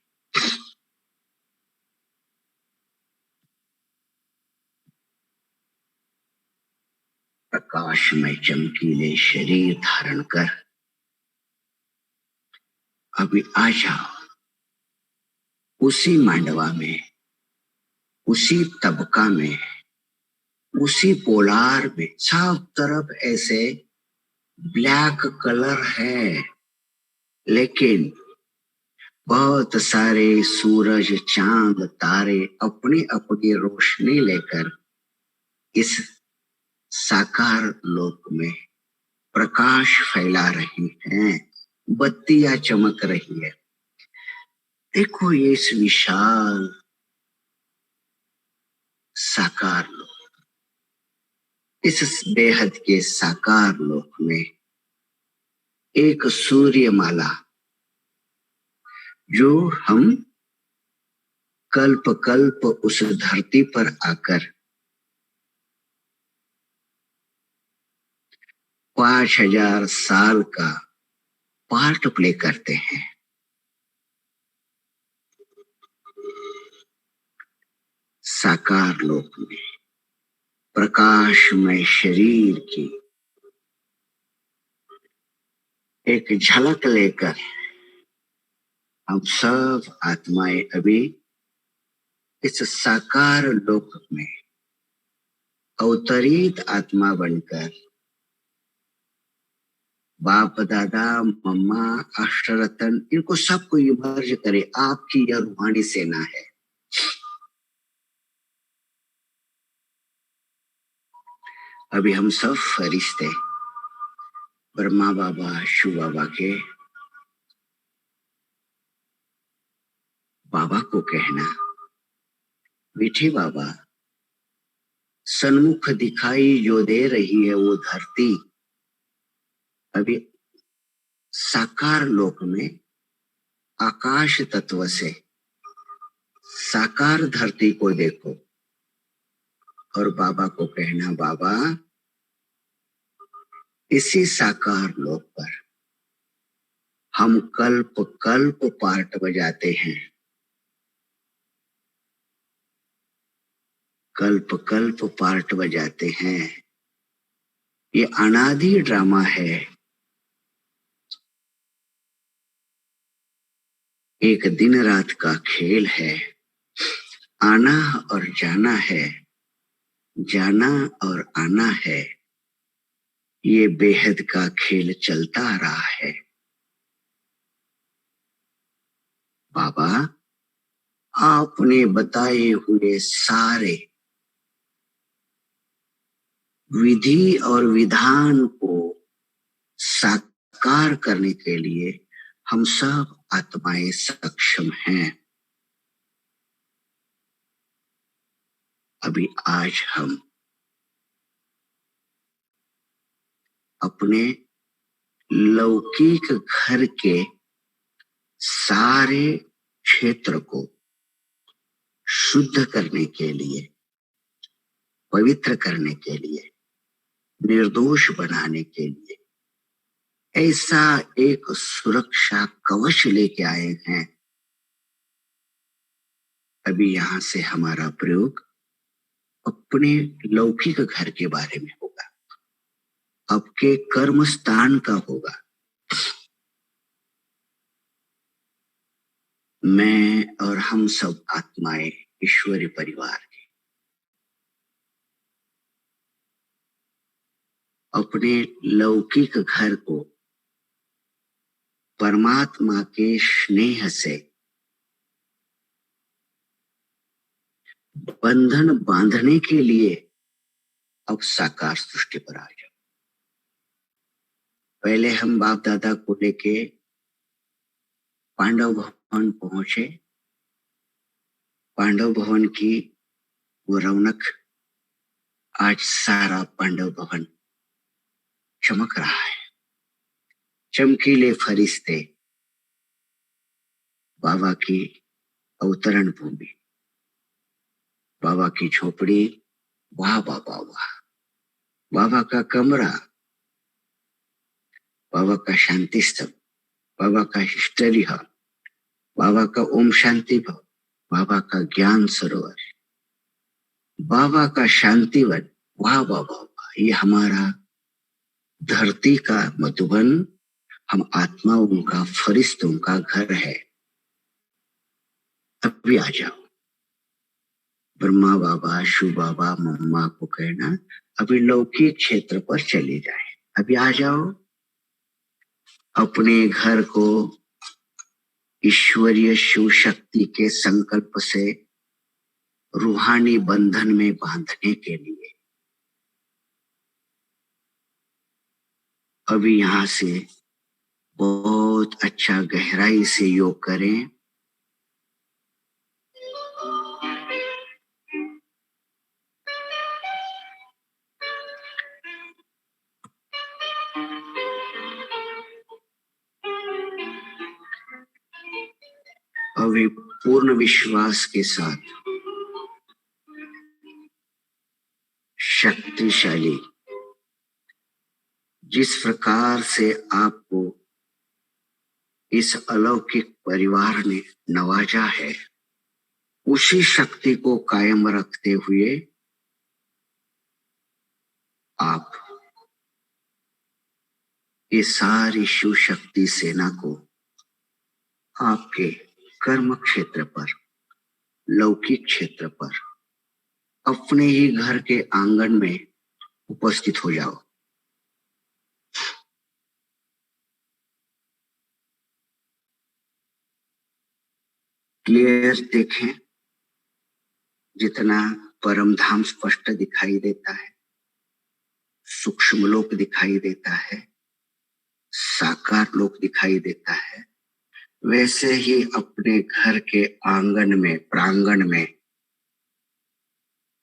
प्रकाश में चमकीले शरीर धारण कर अभी आ जाओ उसी मांडवा में, उसी तबका में, उसी पोलार में। सब तरफ ऐसे ब्लैक कलर है, लेकिन बहुत सारे सूरज, चांद, तारे अपनी अपनी रोशनी लेकर इस साकार लोक में प्रकाश फैला रही हैं। बत्तियां चमक रही है। देखो ये इस विशाल साकार लोक, इस बेहद के साकार लोक में एक सूर्यमाला जो हम कल्प कल्प उस धरती पर आकर 5000 साल का पार्ट प्ले करते हैं। साकार लोक में प्रकाशमय शरीर की एक झलक लेकर हम सब आत्माएं अभी इस साकार लोक में अवतरित आत्मा बनकर बाप दादा, मम्मा, अष्टरतन, इनको सबको इमर्ज करे। आपकी यह रूहानी सेना है। अभी हम सब फरिश्ते ब्रह्मा बाबा, शिव बाबा के बाबा को कहना, मीठे बाबा, सन्मुख दिखाई जो दे रही है वो धरती, अभी साकार लोक में आकाश तत्व से साकार धरती को देखो और बाबा को कहना, बाबा इसी साकार लोक पर हम कल्प कल्प पार्ट बजाते हैं। कल्प कल्प पार्ट बजाते हैं। ये अनादि ड्रामा है। एक दिन रात का खेल है। आना और जाना है, जाना और आना है। ये बेहद का खेल चलता आ रहा है। बाबा आपने बताए हुए सारे विधि और विधान को साकार करने के लिए हम सब आत्माएं सक्षम हैं। अभी आज हम अपने लौकिक घर के सारे क्षेत्र को शुद्ध करने के लिए, पवित्र करने के लिए, निर्दोष बनाने के लिए ऐसा एक सुरक्षा कवच लेके आए हैं। अभी यहां से हमारा प्रयोग अपने लौकिक घर के बारे में होगा, आपके कर्म स्थान का होगा। मैं और हम सब आत्माएं ईश्वरी परिवार के अपने लौकिक घर को परमात्मा के स्नेह से बंधन बांधने के लिए अब साकार सृष्टि पर आ जाओ। पहले हम बाप दादा को लेके पांडव भवन पहुंचे। पांडव भवन की वो रौनक आज सारा पांडव भवन चमक रहा है। चमकीले फरिश्ते, बाबा की अवतरण भूमि, बाबा की झोपड़ी, वाह बाबा वाह, बाबा का कमरा, बाबा का शांति स्तंभ, बाबा का हिस्टरी हॉल, बाबा का ओम शांति भवन, बाबा का ज्ञान सरोवर, बाबा का शांतिवन, वाह बाबा वाह। ये हमारा धरती का मधुबन, हम आत्माओं का फरिश्तों का घर है। अभी आ जाओ। ब्रह्मा बाबा, शिव बाबा, मम्मा को कहना अभी लौकिक क्षेत्र पर चले जाए। अभी आ जाओ। अपने घर को ईश्वरीय शिव शक्ति के संकल्प से रूहानी बंधन में बांधने के लिए अभी यहां से बहुत अच्छा गहराई से योग करें। अभी पूर्ण विश्वास के साथ शक्तिशाली, जिस प्रकार से आपको इस अलौकिक परिवार ने नवाजा है, उसी शक्ति को कायम रखते हुए आप ये सारी शिव शक्ति सेना को आपके कर्म क्षेत्र पर, लौकिक क्षेत्र पर, अपने ही घर के आंगन में उपस्थित हो जाओ। क्लियर देखें। जितना परम धाम स्पष्ट दिखाई देता है, सूक्ष्म लोक दिखाई देता है, साकार लोक दिखाई देता है, वैसे ही अपने घर के आंगन में, प्रांगण में,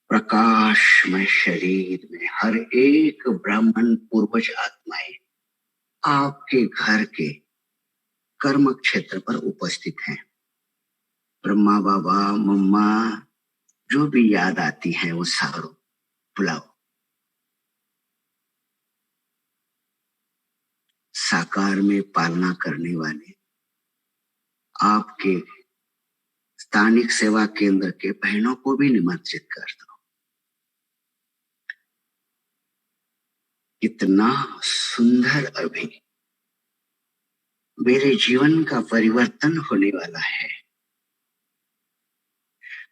प्रकाशमय शरीर में हर एक ब्राह्मण पूर्वज आत्माएं आपके घर के कर्म क्षेत्र पर उपस्थित हैं। ब्रह्मा बाबा, मम्मा, जो भी याद आती है वो सारो बुलाओ। साकार में पालना करने वाले आपके स्थानिक सेवा केंद्र के बहनों को भी निमंत्रित कर दो। कितना सुंदर अभी मेरे जीवन का परिवर्तन होने वाला है।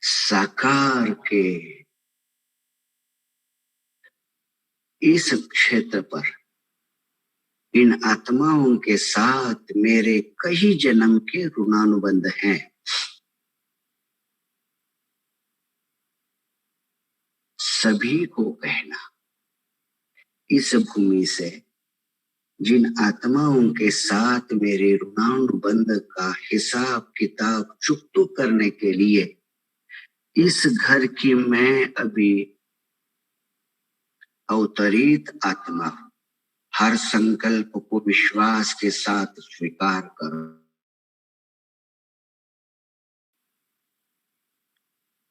साकार के इस क्षेत्र पर इन आत्माओं के साथ मेरे कई जन्म के ऋणानुबंध हैं। सभी को कहना, इस भूमि से जिन आत्माओं के साथ मेरे ऋणानुबंध का हिसाब किताब चुकता करने के लिए इस घर की मैं अभी अवतरित आत्मा हर संकल्प को विश्वास के साथ स्वीकार करो।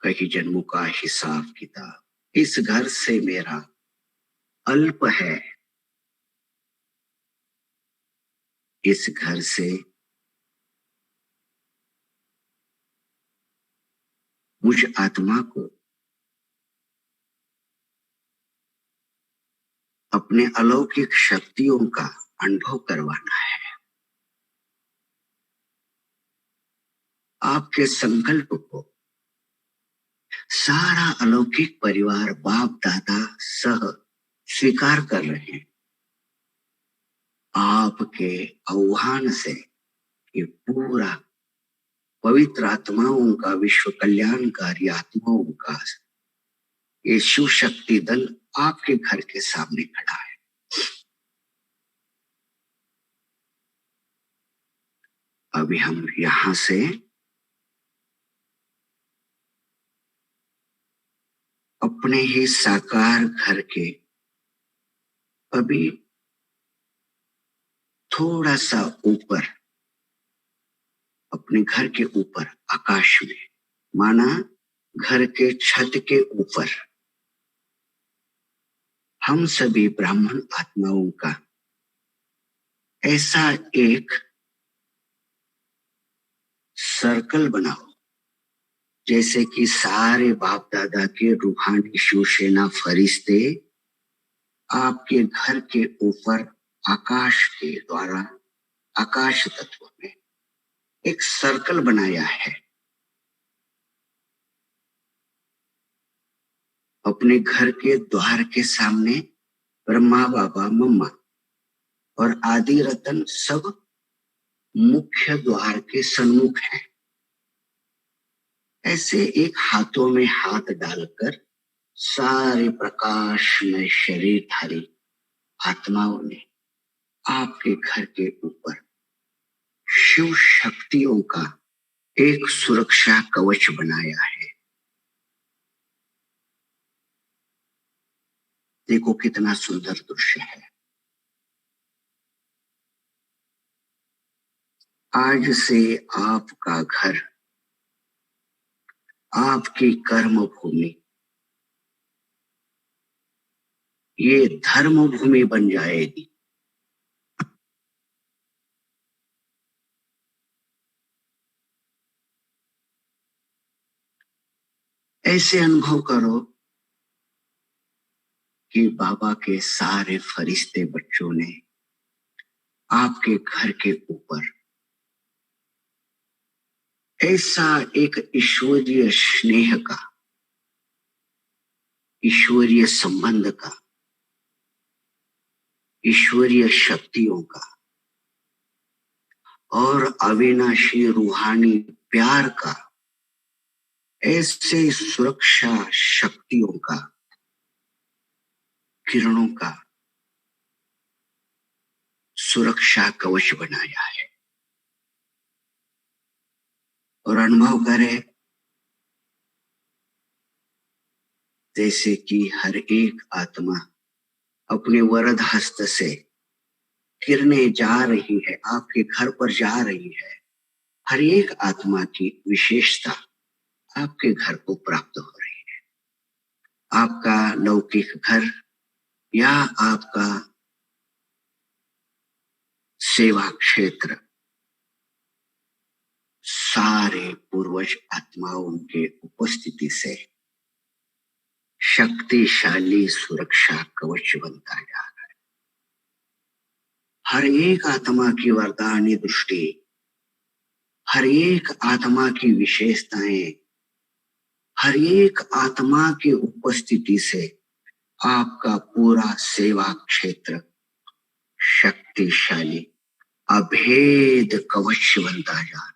कई जन्मों का हिसाब किताब इस घर से मेरा अल्प है। इस घर से मुझ आत्मा को अपने अलौकिक शक्तियों का अनुभव करवाना है। आपके संकल्प को सारा अलौकिक परिवार बाप दादा सह स्वीकार कर रहे हैं। आपके आह्वान से ये पूरा पवित्र आत्माओं का, विश्व कल्याणकारी आत्माओं का ये शिव शक्ति दल आपके घर के सामने खड़ा है। अभी हम यहां से अपने ही साकार घर के अभी थोड़ा सा ऊपर, अपने घर के ऊपर आकाश में, माना घर के छत के ऊपर हम सभी ब्राह्मण आत्माओं का ऐसा एक सर्कल बनाओ, जैसे कि सारे बाप दादा के रूहानी शिवसेना फरिश्ते आपके घर के ऊपर आकाश के द्वारा आकाश तत्व में एक सर्कल बनाया है। अपने घर के द्वार के सामने ब्रह्मा बाबा मम्मा और आदि रतन सब मुख्य द्वार के सन्मुख हैं। ऐसे एक हाथों में हाथ डालकर सारे प्रकाश में शरीरधारी आत्माओं ने आपके घर के ऊपर शिव शक्तियों का एक सुरक्षा कवच बनाया है। देखो कितना सुंदर दृश्य है। आज से आपका घर, आपकी कर्म भूमि, ये धर्म भूमि बन जाएगी। ऐसे अनुभव करो कि बाबा के सारे फरिश्ते बच्चों ने आपके घर के ऊपर ऐसा एक ईश्वरीय स्नेह का, ईश्वरीय संबंध का, ईश्वरीय शक्तियों का और अविनाशी रूहानी प्यार का, ऐसे सुरक्षा शक्तियों का, किरणों का सुरक्षा कवच बनाया है। और अनुभव करें जैसे कि हर एक आत्मा अपने वरद हस्त से किरणें जा रही है, आपके घर पर जा रही है। हर एक आत्मा की विशेषता आपके घर को प्राप्त हो रही है। आपका लौकिक घर या आपका सेवा क्षेत्र, सारे पूर्वज आत्माओं के उपस्थिति से शक्तिशाली सुरक्षा कवच बनता जा रहा है। हर एक आत्मा की वरदानी दृष्टि, हर एक आत्मा की विशेषताएं, हर एक आत्मा की उपस्थिति से आपका पूरा सेवा क्षेत्र शक्तिशाली अभेद कवच बनता जा रहा है।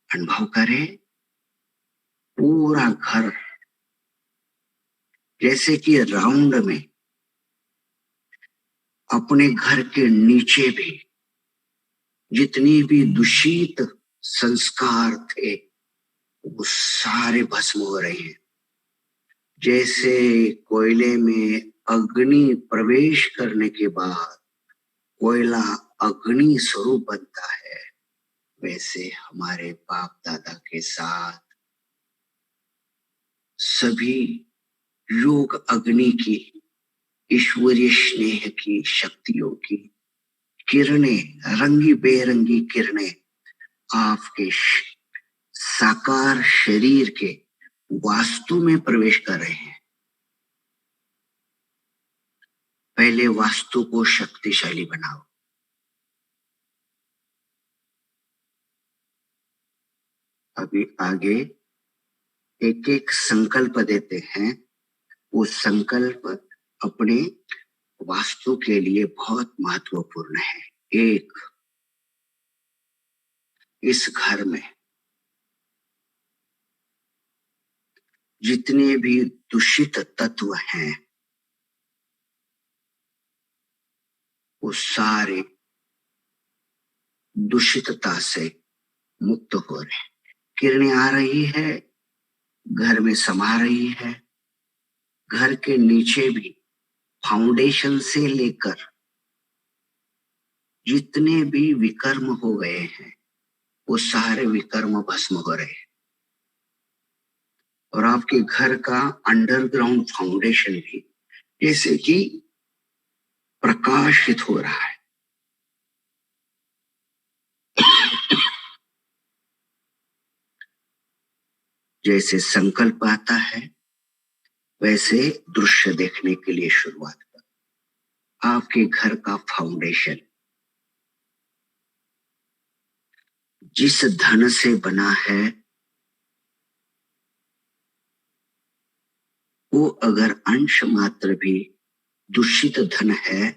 अनुभव करें पूरा घर जैसे कि राउंड में, अपने घर के नीचे भी जितनी भी दूषित संस्कार थे वो सारे भस्म हो रहे हैं। जैसे कोयले में अग्नि प्रवेश करने के बाद कोयला अग्नि स्वरूप बनता है, वैसे हमारे बाप दादा के साथ सभी योग अग्नि की, ईश्वरीय स्नेह की शक्तियों की किरणें, रंगी बेरंगी किरणें आपके साकार शरीर के वास्तु में प्रवेश कर रहे हैं। पहले वास्तु को शक्तिशाली बनाओ। अभी आगे एक एक संकल्प देते हैं। वो संकल्प अपने वास्तु के लिए बहुत महत्वपूर्ण है। एक, इस घर में जितने भी दूषित तत्व हैं वो सारे दूषितता से मुक्त हो रहे हैं। किरणें आ रही है, घर में समा रही है। घर के नीचे भी फाउंडेशन से लेकर जितने भी विकर्म हो गए हैं वो सारे विकर्म भस्म हो रहे हैं। और आपके घर का अंडरग्राउंड फाउंडेशन भी जैसे कि प्रकाशित हो रहा है। जैसे संकल्प आता है वैसे दृश्य देखने के लिए शुरुआत कर। आपके घर का फाउंडेशन जिस धन से बना है वो अगर अंश मात्र भी दूषित धन है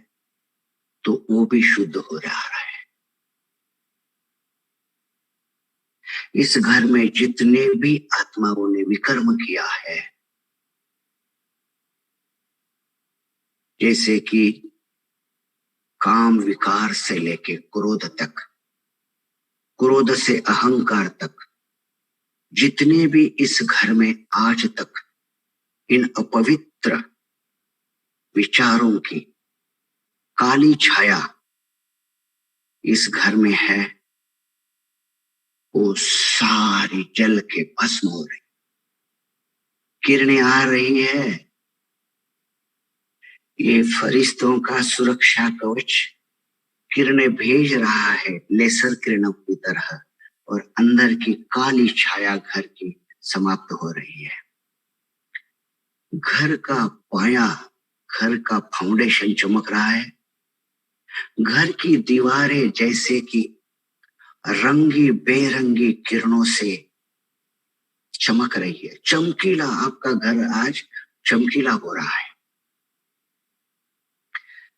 तो वो भी शुद्ध हो रहा है। इस घर में जितने भी आत्माओं ने विकर्म किया है, जैसे कि काम विकार से लेके क्रोध तक, क्रोध से अहंकार तक, जितने भी इस घर में आज तक इन अपवित्र विचारों की काली छाया इस घर में है, वो सारी जल के भस्म हो रही। किरणें आ रही है। ये फरिश्तों का सुरक्षा कवच किरणें भेज रहा है लेसर किरणों की तरह, और अंदर की काली छाया घर की समाप्त हो रही है। घर का पाया, घर का फाउंडेशन चमक रहा है। घर की दीवारें जैसे कि रंगी बेरंगी किरणों से चमक रही है। चमकीला आपका घर आज चमकीला हो रहा है।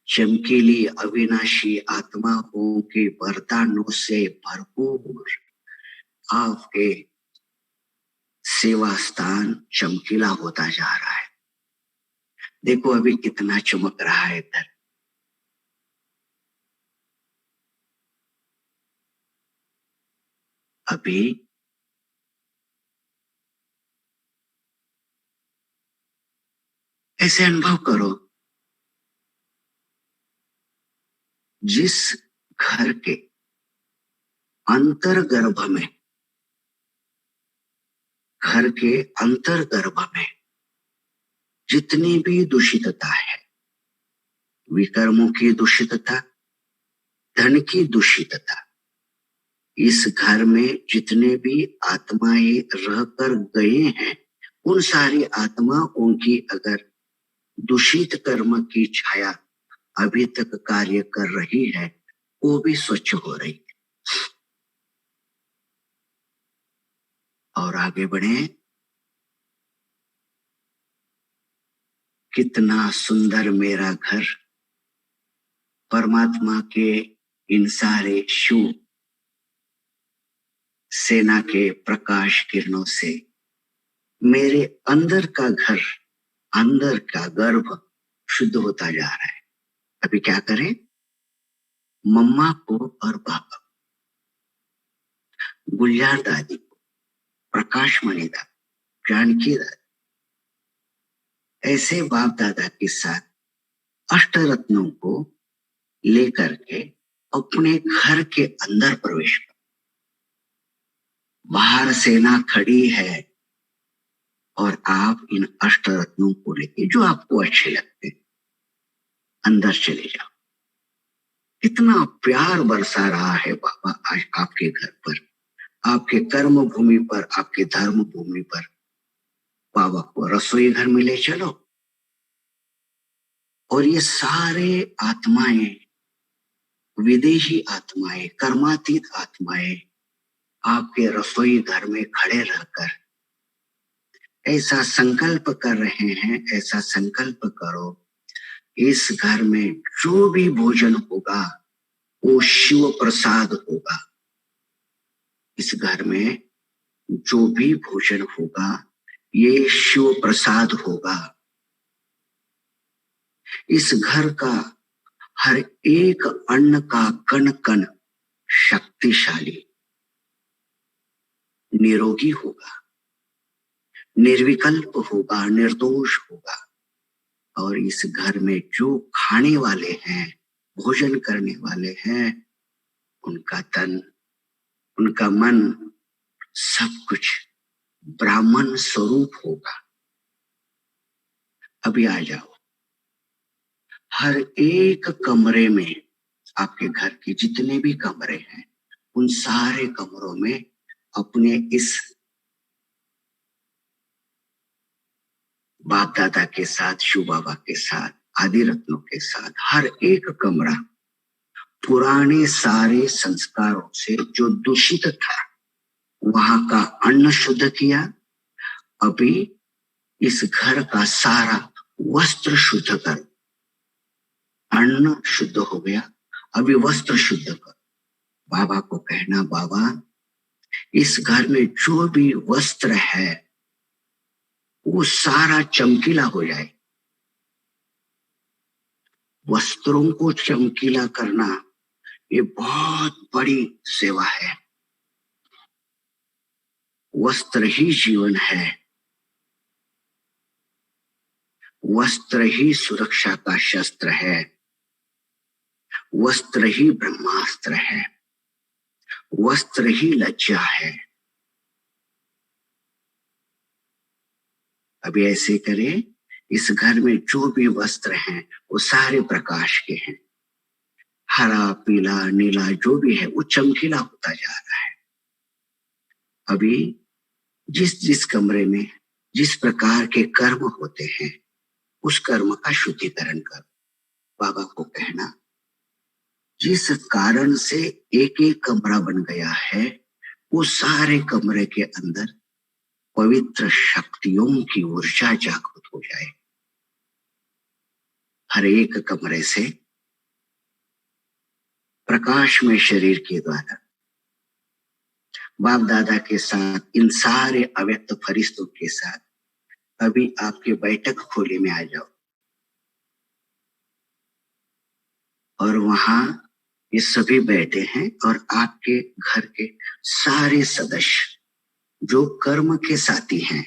चमकीली अविनाशी आत्माओं के वरदानों से भरपूर आपके सेवा स्थान चमकीला होता जा रहा है। देखो अभी कितना चमक रहा है घर। अभी ऐसे अनुभव करो जिस घर के अंतर्गर्भ में, घर के अंतर्गर्भ में जितनी भी दूषितता है, विकर्मों की दूषितता, धन की दूषितता, इस घर में जितने भी आत्माएं रहकर गए हैं उन सारी आत्माओं की अगर दूषित कर्म की छाया अभी तक कार्य कर रही है वो भी स्वच्छ हो रही है। और आगे बढ़े। कितना सुंदर मेरा घर परमात्मा के इन सारे शिव सेना के प्रकाश किरणों से मेरे अंदर का घर, अंदर का गर्भ शुद्ध होता जा रहा है। अभी क्या करें? मम्मा को और पापा, गुलजार दादी को, प्रकाश मणि दादी, जानकी दादी, ऐसे बाप दादा के साथ अष्टरत्नों को लेकर के अपने घर के अंदर प्रवेश कर। बाहर सेना खड़ी है और आप इन अष्टरत्नों को लेके जो आपको अच्छे लगते अंदर चले जाओ। इतना प्यार बरसा रहा है बाबा आज आपके घर पर, आपके कर्म भूमि पर, आपके धर्म भूमि पर। बाबा को रसोई घर में ले चलो और ये सारे आत्माएं, विदेशी आत्माएं, कर्मातीत आत्माएं आपके रसोई घर में खड़े रहकर ऐसा संकल्प कर रहे हैं, ऐसा संकल्प करो इस घर में जो भी भोजन होगा वो शिव प्रसाद होगा। इस घर में जो भी भोजन होगा ये शिव प्रसाद होगा। इस घर का हर एक अन्न का कण कण शक्तिशाली, निरोगी होगा, निर्विकल्प होगा, निर्दोष होगा। और इस घर में जो खाने वाले हैं, भोजन करने वाले हैं, उनका तन, उनका मन, सब कुछ ब्राह्मण स्वरूप होगा। अभी आ जाओ, हर एक कमरे में, आपके घर के जितने भी कमरे हैं, उन सारे कमरों में अपने इस बाप दादा के साथ, शिव बाबा के साथ, आदि रत्नों के साथ, हर एक कमरा पुराने सारे संस्कारों से जो दूषित था, वहां का अन्न शुद्ध किया। अभी इस घर का सारा वस्त्र शुद्ध करो। अन्न शुद्ध हो गया, अभी वस्त्र शुद्ध करो। बाबा को कहना, बाबा इस घर में जो भी वस्त्र है वो सारा चमकीला हो जाए। वस्त्रों को चमकीला करना ये बहुत बड़ी सेवा है। वस्त्र ही जीवन है, वस्त्र ही सुरक्षा का शस्त्र है, वस्त्र ही ब्रह्मास्त्र है, वस्त्र ही लज्जा है। अभी ऐसे करें, इस घर में जो भी वस्त्र हैं वो सारे प्रकाश के हैं। हरा, पीला, नीला जो भी है वो चमकीला होता जा रहा है। अभी जिस जिस कमरे में जिस प्रकार के कर्म होते हैं, उस कर्म का शुद्धिकरण करो। बाबा को कहना, जिस कारण से एक एक कमरा बन गया है, वो सारे कमरे के अंदर पवित्र शक्तियों की ऊर्जा जागृत हो जाए। हर एक कमरे से प्रकाश में शरीर के द्वारा बाप दादा के साथ, इन सारे अव्यक्त फरिश्तों के साथ अभी आपके बैठक खोले में आ जाओ। और वहां ये सभी बैठे हैं और आपके घर के सारे सदस्य जो कर्म के साथी हैं,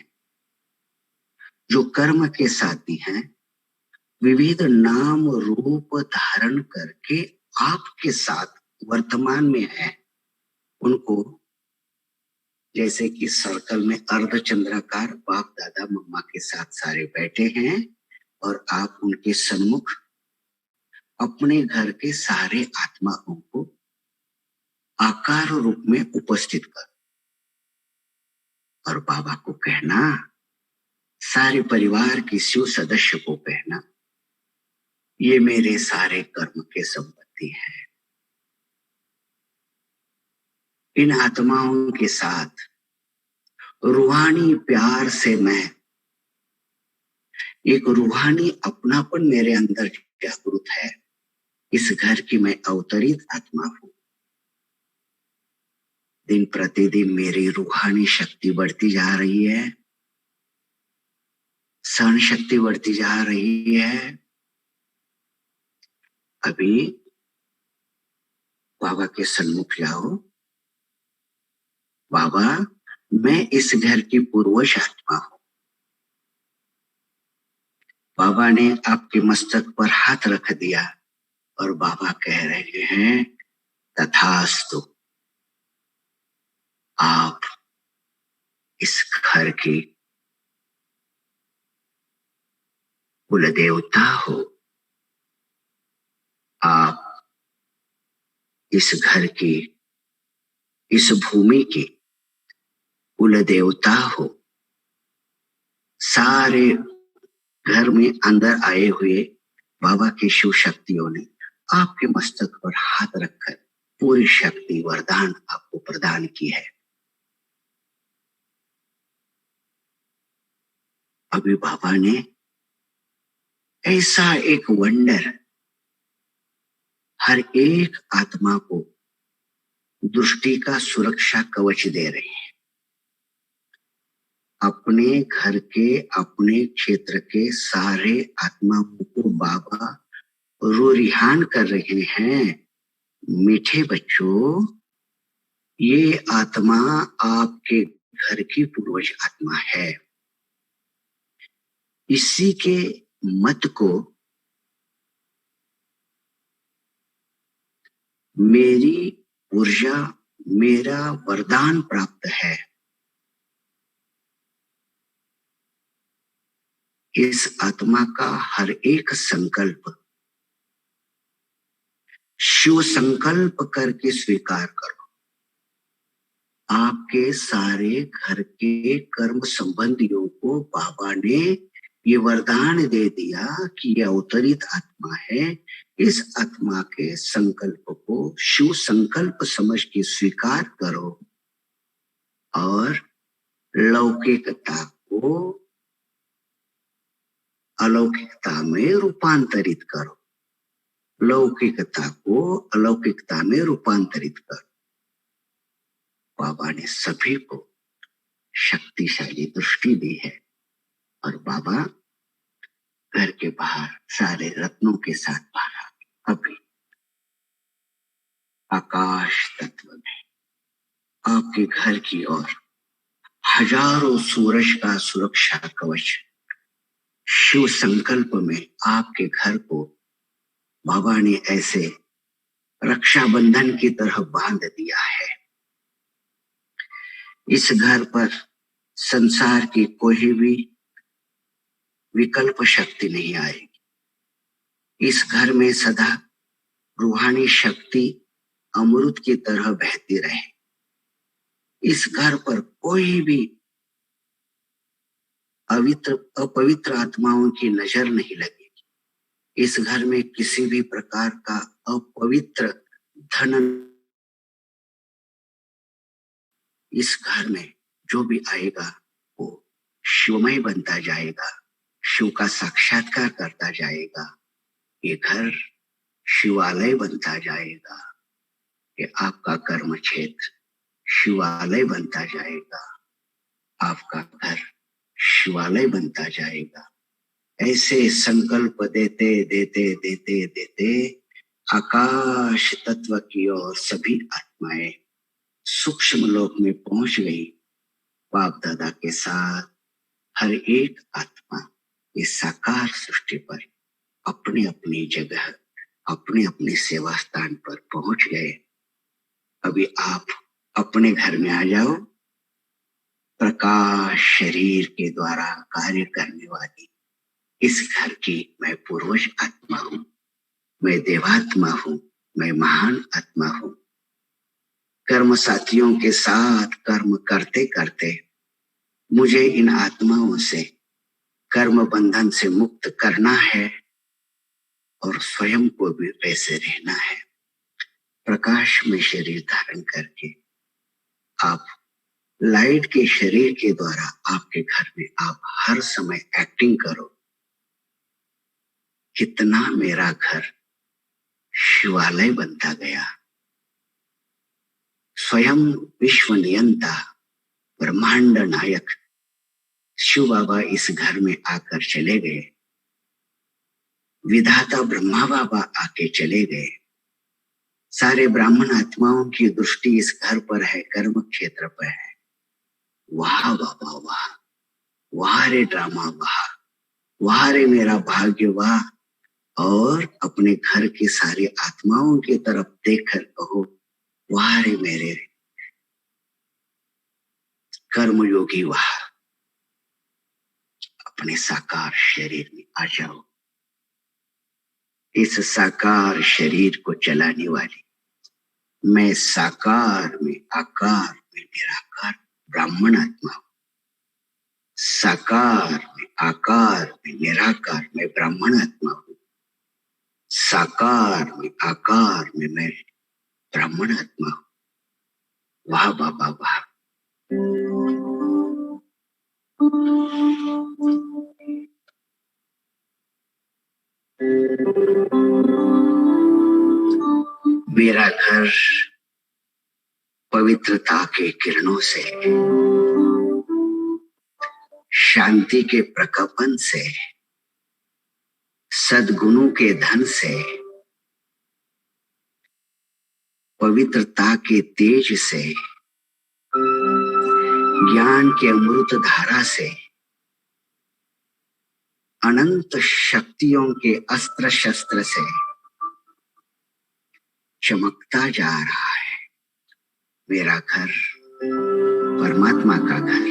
जो कर्म के साथी हैं, विविध नाम रूप धारण करके आपके साथ वर्तमान में है, उनको जैसे कि सर्कल में अर्धचंद्राकार बाप दादा मम्मा के साथ सारे बैठे हैं और आप उनके सन्मुख अपने घर के सारे आत्माओं को आकार रूप में उपस्थित कर। और बाबा को कहना, सारे परिवार के शिव सदस्य को कहना, ये मेरे सारे कर्म के संपत्ति है। इन आत्माओं के साथ रूहानी प्यार से मैं एक रूहानी अपनापन मेरे अंदर जागृत है। इस घर की मैं अवतरित आत्मा हूं। दिन प्रतिदिन मेरी रूहानी शक्ति बढ़ती जा रही है, सहन शक्ति बढ़ती जा रही है। अभी बाबा के सन्मुख जाओ। बाबा, मैं इस घर की पूर्वज आत्मा हूं। बाबा ने आपके मस्तक पर हाथ रख दिया और बाबा कह रहे हैं, तथास्तु। आप इस घर के कुल देवता हो। आप इस घर की, इस भूमि के कुल देवता हो। सारे घर में अंदर आए हुए बाबा की शिव शक्तियों ने आपके मस्तक पर हाथ रखकर पूरी शक्ति वरदान आपको प्रदान की है। अभी बाबा ने ऐसा एक वंडर हर एक आत्मा को दृष्टि का सुरक्षा कवच दे रहे हैं। अपने घर के, अपने क्षेत्र के सारे आत्माओं को बाबा रो रिहान कर रहे हैं, मीठे बच्चों, ये आत्मा आपके घर की पूर्वज आत्मा है। इसी के मत को मेरी ऊर्जा, मेरा वरदान प्राप्त है। इस आत्मा का हर एक संकल्प शिव संकल्प करके स्वीकार करो। आपके सारे घर के कर्म संबंधियों को बाबा ने ये वरदान दे दिया कि यह अवतरित आत्मा है। इस आत्मा के संकल्प को शिव संकल्प समझ के स्वीकार करो और लौकिकता को अलौकिकता में रूपांतरित करो। लौकिकता को अलौकिकता में रूपांतरित करो। बाबा ने सभी को शक्तिशाली दृष्टि दी है और बाबा घर के बाहर सारे रत्नों के साथ बाहर अभी आकाश तत्व में आपके घर की ओर हजारों सूरज का सुरक्षा कवच शिव संकल्प में आपके घर को बाबा ने ऐसे रक्षाबंधन की तरह बांध दिया है। इस घर पर संसार की कोई भी विकल्प शक्ति नहीं आएगी। इस घर में सदा रूहानी शक्ति अमृत की तरह बहती रहे। इस घर पर कोई भी अपवित्र आत्माओं की नजर नहीं लगेगी। इस घर में किसी भी प्रकार का अपवित्र धन, इस घर में जो भी आएगा वो शिवमय बनता जाएगा, शिव का साक्षात्कार करता जाएगा। ये घर शिवालय बनता जाएगा। ये आपका कर्म क्षेत्र शिवालय बनता जाएगा। आपका घर शिवालय बनता जाएगा। ऐसे संकल्प देते देते देते देते आकाश तत्व की ओर सभी आत्माएं सूक्ष्म लोक में पहुंच गई। बाप दादा के साथ हर एक आत्मा इस साकार सृष्टि पर अपनी अपनी जगह, अपने अपने सेवा स्थान पर पहुंच गए। अभी आप अपने घर में आ जाओ। प्रकाश शरीर के द्वारा कार्य करने वाली इस घर की मैं पूर्वज आत्मा हूं, मैं देवात्मा हूं, मैं महान आत्मा हूं। कर्म साथियों के साथ कर्म करते करते मुझे इन आत्माओं से कर्म बंधन से मुक्त करना है और स्वयं को भी वैसे रहना है। प्रकाश में शरीर धारण करके आप लाइट के शरीर के द्वारा आपके घर में आप हर समय एक्टिंग करो। कितना मेरा घर शिवालय बनता गया। स्वयं विश्व नियंता ब्रह्मांड नायक शिव बाबा इस घर में आकर चले गए। विधाता ब्रह्मा बाबा आके चले गए। सारे ब्राह्मण आत्माओं की दृष्टि इस घर पर है, कर्म क्षेत्र पर है। वाह बाबा वाह, वाह रे ड्रामा वाह, वाह रे मेरा भाग्य वाह। और अपने घर की सारी आत्माओं की तरफ देखकर कहो, वाह रे मेरे कर्मयोगी वाह। अपने साकार शरीर में आ जाओ। इस साकार शरीर को चलाने वाली मैं साकार में आकार में निराकार ब्राह्मण आत्मा हूं। साकार में आकार में निराकार में ब्राह्मण आत्मा हूं। साकार में आकार में मैं ब्राह्मण आत्मा हूं। वाह बाबा वाह। मेरा घर पवित्रता के किरणों से, शांति के प्रकंपन से सद्गुणों के धन से, पवित्रता के तेज से, ज्ञान के अमृत धारा से, अनंत शक्तियों के अस्त्र शस्त्र से चमकता जा रहा है। मेरा घर परमात्मा का घर,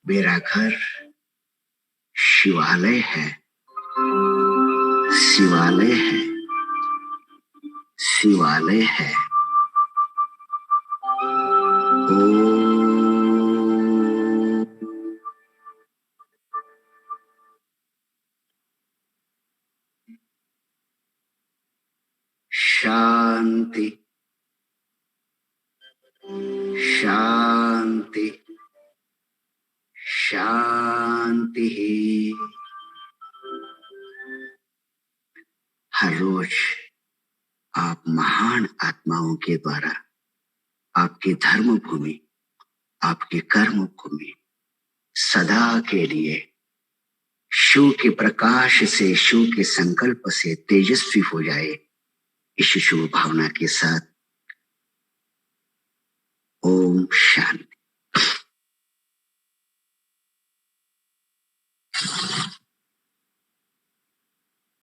मेरा घर शिवालय है, शिवालय है, शिवालय है। शांति, शांति, शांति। हर रोज आप महान आत्माओं के द्वारा आपकी धर्म भूमि, आपकी कर्म भूमि सदा के लिए शिव के प्रकाश से, शिव के संकल्प से तेजस्वी हो जाए, इस शुभ भावना के साथ ओम शांति।